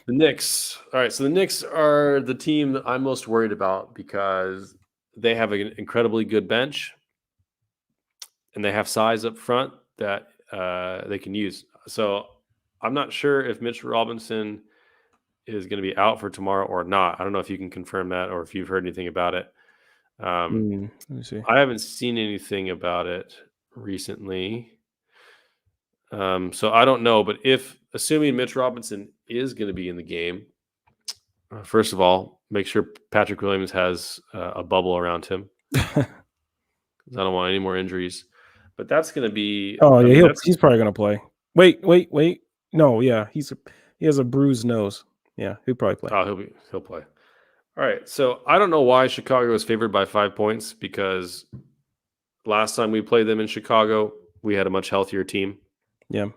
The Knicks. All right, so the Knicks are the team that I'm most worried about because they have an incredibly good bench and they have size up front that they can use. So I'm not sure if Mitch Robinson is going to be out for tomorrow or not. I don't know if you can confirm that or if you've heard anything about it. Let me see. I haven't seen anything about it recently. So I don't know. But assuming Mitch Robinson is going to be in the game, first of all, make sure Patrick Williams has a bubble around him. I don't want any more injuries. But that's going to be. Oh yeah, he's probably going to play. Wait. No, yeah, he has a bruised nose. Yeah, he'll probably play. Oh, he'll play. All right. So I don't know why Chicago was favored by 5 points, because last time we played them in Chicago, we had a much healthier team. Yeah.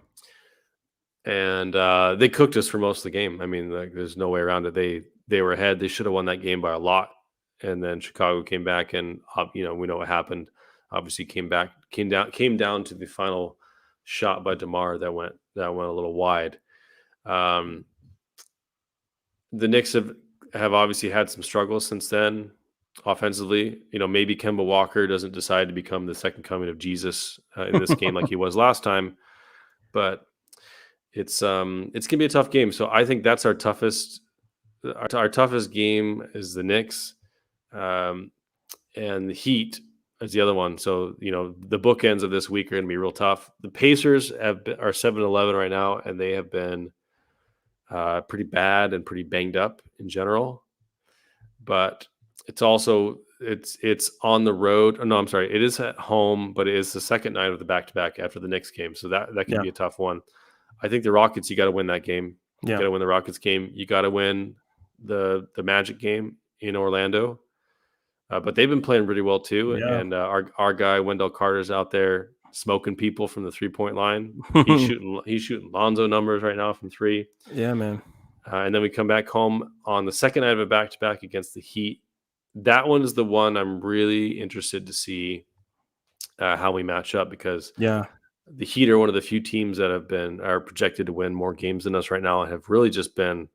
And they cooked us for most of the game. I mean, like, there's no way around it. They were ahead. They should have won that game by a lot. And then Chicago came back, and we know what happened. Obviously, came down to the final shot by DeMar that went a little wide. The Knicks have obviously had some struggles since then offensively. Maybe Kemba Walker doesn't decide to become the second coming of Jesus in this game like he was last time, but it's gonna be a tough game. So I think that's our toughest game is the Knicks, and the Heat is the other one. So the bookends of this week are gonna be real tough. The Pacers are 7-11 right now, and they have been pretty bad and pretty banged up in general. But it's also it's on the road. Oh, no, I'm sorry. It is at home, but it is the second night of the back-to-back after the Knicks game. So that can be a tough one. I think the Rockets, you got to win that game. You got to win the Rockets game. You got to win the Magic game in Orlando. But they've been playing really well too. Yeah. And our guy Wendell Carter's out there smoking people from the 3-point line. He's shooting Lonzo numbers right now from 3. Yeah, man. And then we come back home on the second night of a back-to-back against the Heat. That one is the one I'm really interested to see how we match up, because the Heat are one of the few teams that are projected to win more games than us right now, and have really just been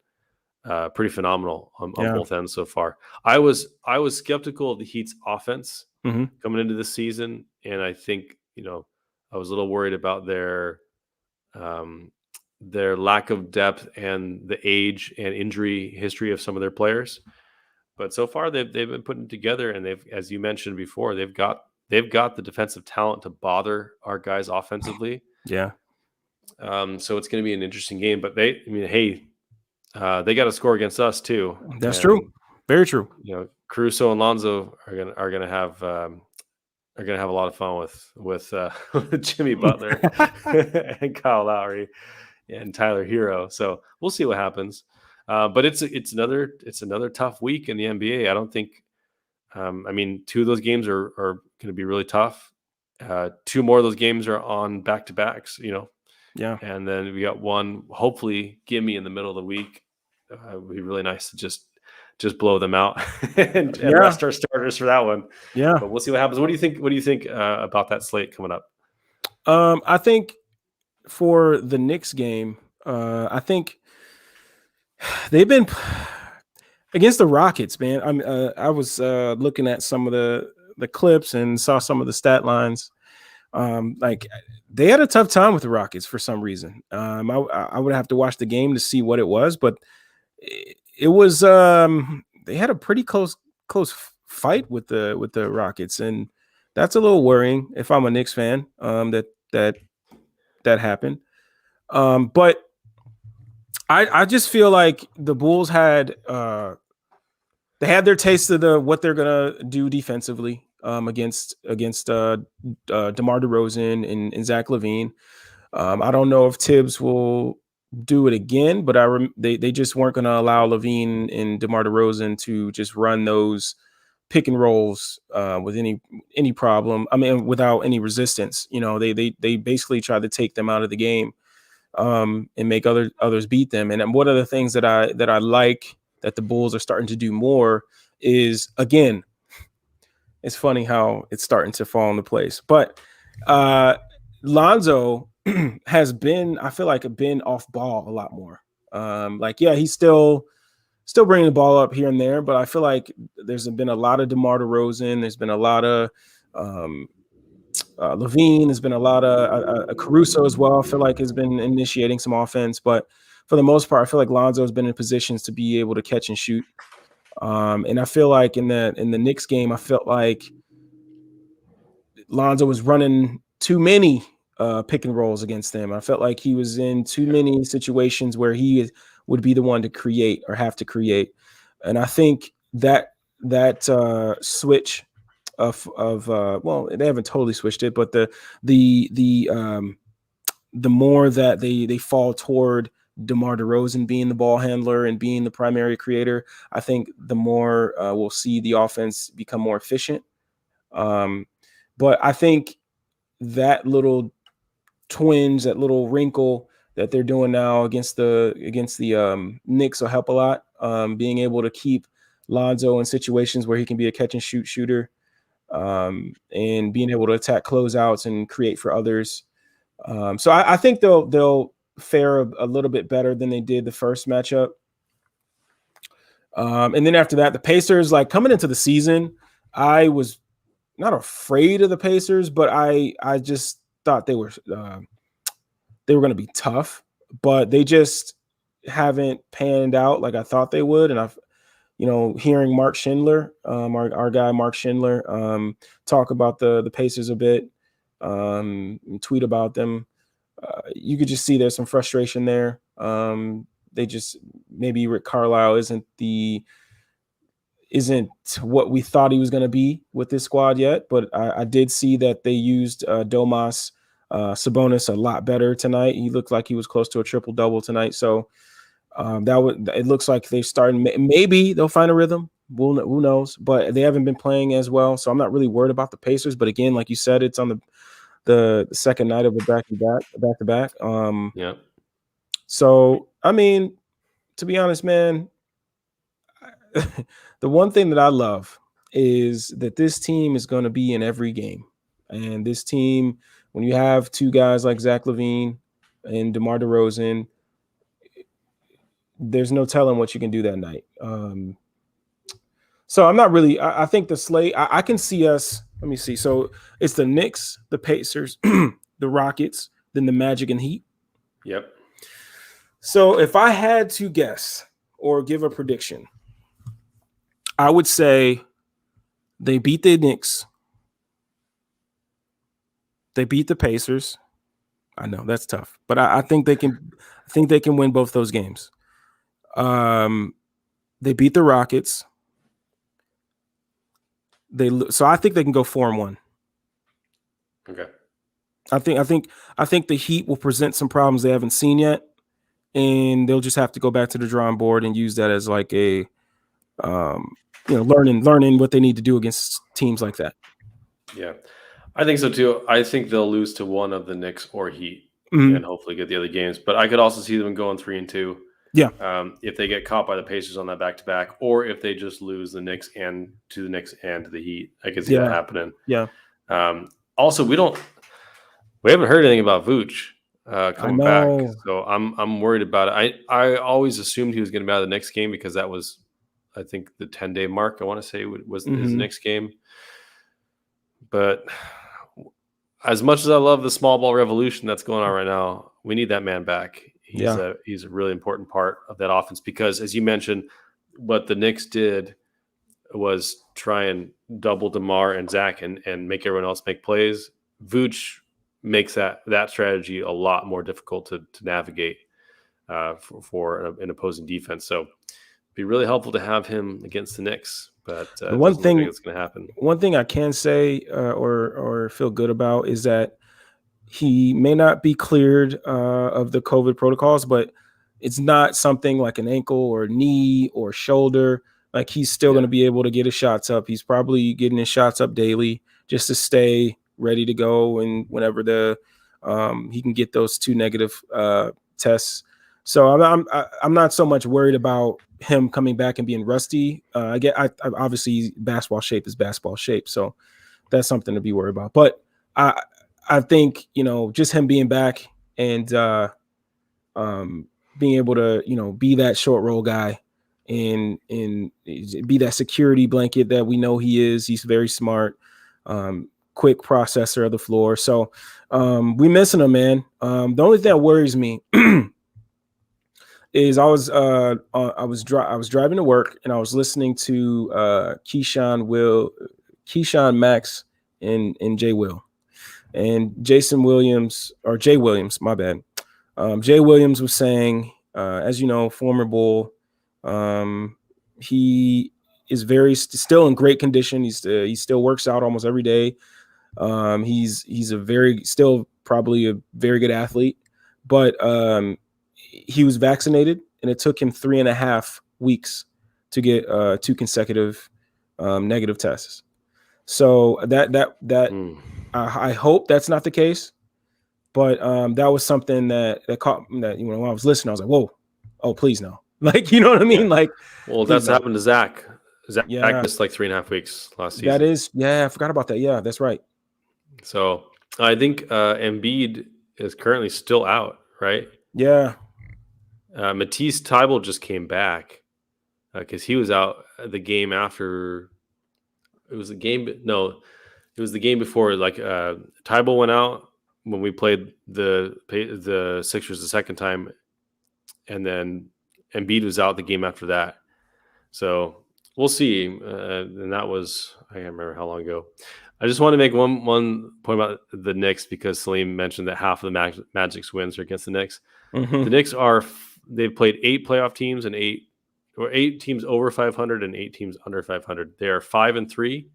pretty phenomenal on both ends so far. I was skeptical of the Heat's offense coming into this season, and I think I was a little worried about their lack of depth and the age and injury history of some of their players. But so far they've been putting together, and they've, as you mentioned before, they've got the defensive talent to bother our guys offensively. Yeah. So it's going to be an interesting game. But they got to score against us too. That's true. Very true. Caruso and Lonzo are gonna have a lot of fun with Jimmy Butler and Kyle Lowry and Tyler Hero. So we'll see what happens. But it's another tough week in the NBA. I don't think. 2 of those games are going to be really tough. 2 more of those games are on back-to-backs. Yeah. And then we got one, hopefully, gimme in the middle of the week. It would be really nice to just blow them out and rest our starters for that one. Yeah. But we'll see what happens. What do you think about that slate coming up? I think for the Knicks game, I think they've been against the Rockets, man. I was looking at some of the clips and saw some of the stat lines. Like, they had a tough time with the Rockets for some reason. I would have to watch the game to see what it was, but it was they had a pretty close fight with the Rockets, and that's a little worrying if I'm a Knicks fan. That happened. But I just feel like the Bulls had they had their taste of what they're gonna do defensively against DeMar DeRozan and Zach LaVine. I don't know if Tibbs will do it again, but they just weren't going to allow LaVine and DeMar DeRozan to just run those pick and rolls with any problem. I mean, without any resistance. They basically tried to take them out of the game and make others beat them. And one of the things that I like that the Bulls are starting to do more is, again, it's funny how it's starting to fall into place. But Lonzo has been, I feel like, been off ball a lot more. He's still bringing the ball up here and there, but I feel like there's been a lot of DeMar DeRozan. There's been a lot of LaVine. There's been a lot of Caruso as well. I feel like has been initiating some offense, but for the most part, I feel like Lonzo has been in positions to be able to catch and shoot. And I feel like in the Knicks game, I felt like Lonzo was running too many pick and rolls against them. I felt like he was in too many situations where he would be the one to create or have to create. And I think that switch of well, they haven't totally switched it, but the more that they fall toward DeMar DeRozan being the ball handler and being the primary creator, I think the more we'll see the offense become more efficient. But I think that little twinge, that little wrinkle that they're doing now against the Knicks will help a lot. Being able to keep Lonzo in situations where he can be a catch and shoot shooter, and being able to attack closeouts and create for others. So I think they'll fare a little bit better than they did the first matchup. And then after that, the Pacers, like coming into the season, I was not afraid of the Pacers, but I just thought they were going to be tough, but they just haven't panned out like I thought they would. And I've, hearing Mark Schindler, our guy Mark Schindler, talk about the Pacers a bit, and tweet about them. You could just see there's some frustration there. They just, maybe Rick Carlisle isn't what we thought he was going to be with this squad yet, but I did see that they used Domas Sabonis a lot better tonight. He looked like he was close to a triple-double tonight. So it looks like they're starting. Maybe they'll find a rhythm. Who knows? But they haven't been playing as well, so I'm not really worried about the Pacers. But again, like you said, it's on the second night of a back-to-back. Yeah. So I mean, to be honest, man, the one thing that I love is that this team is going to be in every game. And this team, when you have two guys like Zach LaVine and DeMar DeRozan, there's no telling what you can do that night. So I'm not really, I think the slate, I can see us, let me see. So it's the Knicks, the Pacers, the Rockets, then the Magic and Heat. Yep. So if I had to guess or give a prediction, I would say they beat the Knicks. They beat the Pacers. I know that's tough, but I think they can. I think they can win both those games. They beat the Rockets. So I think they can go 4-1. Okay. I think the Heat will present some problems they haven't seen yet, and they'll just have to go back to the drawing board and use that as like a learning what they need to do against teams like that. Yeah, I think so too. I think they'll lose to one of the Knicks or Heat, and hopefully get the other games. But I could also see them going 3-2. Yeah. If they get caught by the Pacers on that back-to-back, or if they just lose the Knicks and to the Heat, I could see that happening. Yeah. Also, we haven't heard anything about Vooch coming back, so I'm worried about it. I always assumed he was going to be out of the next game because that was, I think, the 10-day mark. I want to say was his next game. But as much as I love the small ball revolution that's going on right now, we need that man back. He's a really important part of that offense because, as you mentioned, what the Knicks did was try and double DeMar and Zach and make everyone else make plays. Vooch makes that strategy a lot more difficult to navigate for an opposing defense. So it'd be really helpful to have him against the Knicks. But one thing that's going to happen. One thing I can say or feel good about is that he may not be cleared of the COVID protocols, but it's not something like an ankle or knee or shoulder. Like he's still going to be able to get his shots up. He's probably getting his shots up daily just to stay ready to go. And whenever he can get those 2 negative tests. So I'm not so much worried about him coming back and being rusty. Obviously basketball shape is basketball shape. So that's something to be worried about. But I think, just him being back and being able to, be that short roll guy and be that security blanket that we know he is. He's very smart, quick processor of the floor. So we missing him, man. The only thing that worries me is I was driving to work and I was listening to Keyshawn, Max, and Jay Will. And Jay Williams, my bad. Jay Williams was saying, as you know, former Bull, He is still in great condition. He still works out almost every day. He's still probably a very good athlete, but he was vaccinated, and it took him 3.5 weeks to get 2 consecutive negative tests. So I hope that's not the case, but that was something that caught that, when I was listening, I was like, whoa, oh, please no. Like, you know what I mean? Yeah. Like, well, that's happened to Zach. Zach Yeah. missed like 3.5 weeks last season. That is, I forgot about that. Yeah, that's right. So I think Embiid is currently still out, right? Yeah. Matisse Thybulle just came back because he was out the game after. It was the game. No, it was the game before. Like Thybulle went out when we played the Sixers the second time, and then Embiid was out the game after that. So we'll see. And that was, I can't remember how long ago. I just want to make one point about the Knicks because Salim mentioned that half of the Magic's wins are against the Knicks. Mm-hmm. The Knicks they've played 8 playoff teams and 8 teams over 500 and 8 teams under 500. They are 5-3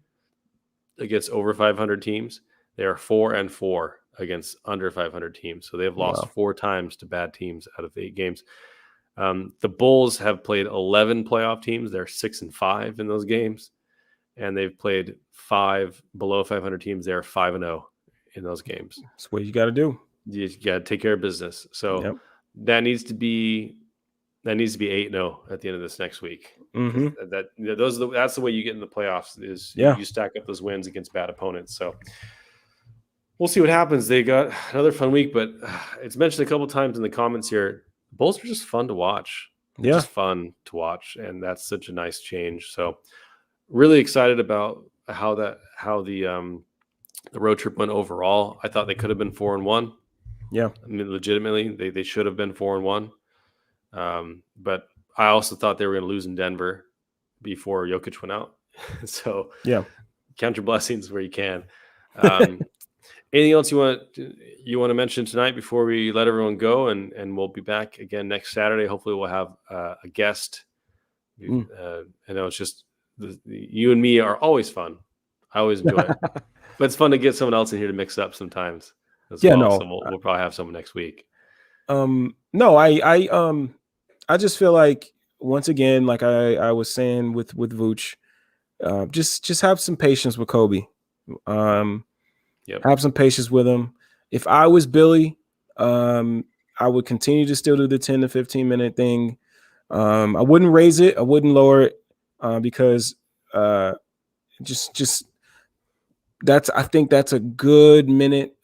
against over 500 teams. They are 4-4 against under 500 teams. So they've lost 4 times to bad teams out of 8 games. The Bulls have played 11 playoff teams. They're 6-5 in those games. And they've played 5 below 500 teams. They're 5-0 in those games. That's what you got to do. You got to take care of business. So that needs to be 8-0 at the end of this next week. Mm-hmm. That's the way you get in the playoffs is you stack up those wins against bad opponents. So we'll see what happens. They got another fun week, but it's mentioned a couple times in the comments here. The Bulls are just fun to watch. Yeah. Just fun to watch. And that's such a nice change. So really excited about how the road trip went overall. I thought they could have been 4-1. Yeah. I mean, legitimately, they should have been 4-1. But I also thought they were going to lose in Denver before Jokic went out. So count your blessings where you can. Anything else you want to mention tonight before we let everyone go? And we'll be back again next Saturday. Hopefully we'll have a guest. I know it's just you and me are always fun. I always enjoy it. But it's fun to get someone else in here to mix up sometimes as well. No. So we'll probably have someone next week. No, I just feel like, once again, like I was saying with Vooch, just have some patience with Coby. Have some patience with him. If I was Billy, I would continue to still do the 10 to 15 minute thing. I wouldn't raise it. I wouldn't lower it because just I think that's a good minute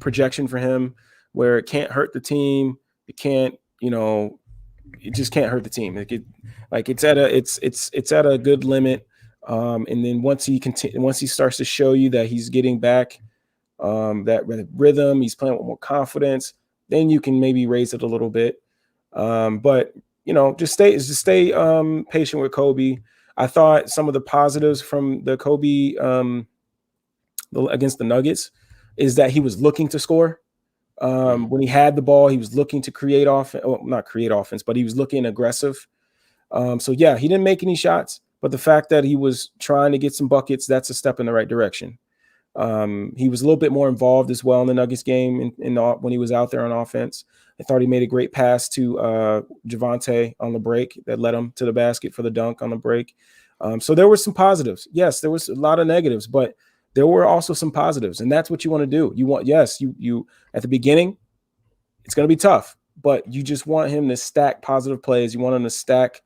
projection for him, where it can't hurt the team. It can't, it just can't hurt the team. It's at a good limit. And then once he starts to show you that he's getting back that rhythm, he's playing with more confidence, then you can maybe raise it a little bit. But just stay patient with Coby. I thought some of the positives from the Coby against the Nuggets is that he was looking to score. When he had the ball, he was looking to create offense. Well, not create offense, but he was looking aggressive. He didn't make any shots, but the fact that he was trying to get some buckets, that's a step in the right direction. He was a little bit more involved as well in the Nuggets game when he was out there on offense. I thought he made a great pass to Javonte on the break that led him to the basket for the dunk on the break. So there were some positives. Yes, there was a lot of negatives, but there were also some positives, and that's what you want to do. You at the beginning, it's going to be tough, but you just want him to stack positive plays. You want him to stack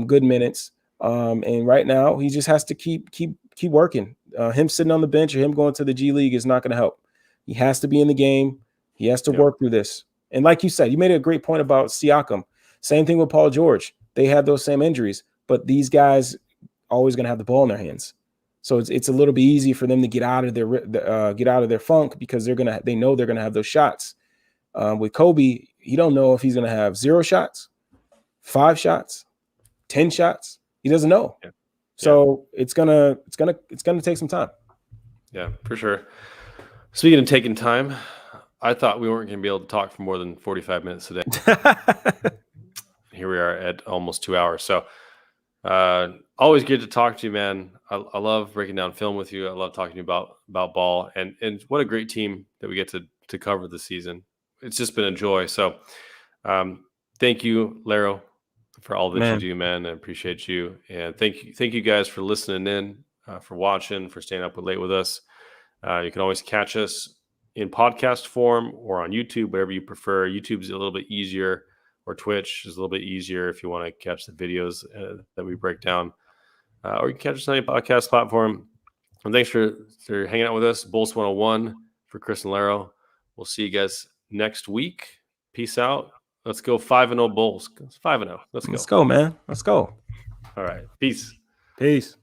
good minutes. And right now, he just has to keep working. Him sitting on the bench or him going to the G League is not going to help. He has to be in the game. He has to work through this. And like you said, you made a great point about Siakam. Same thing with Paul George. They had those same injuries, but these guys always going to have the ball in their hands. So it's a little bit easy for them to get out of their funk because they know they're gonna have those shots. With Coby, you don't know if he's gonna have 0 shots, 5 shots, 10 shots. He doesn't know. Yeah. So it's gonna take some time. Yeah, for sure. Speaking of taking time, I thought we weren't gonna be able to talk for more than 45 minutes today. Here we are at almost 2 hours. So Always good to talk to you, man. I love breaking down film with you. I love talking to you about ball, and what a great team that we get to cover this season. It's just been a joy. So, thank you, Larro, for all that you do, man. I appreciate you, and thank you guys for listening in, for watching, for staying up late with us. You can always catch us in podcast form or on YouTube, whatever you prefer. YouTube's a little bit easier, or Twitch is a little bit easier if you want to catch the videos that we break down. Or you can catch us on any podcast platform. And thanks for hanging out with us. Bulls 101 for Kris and Larro. We'll see you guys next week. Peace out. Let's go 5-0 Bulls. 5-0. Let's go. Let's go, man. Let's go. All right. Peace. Peace.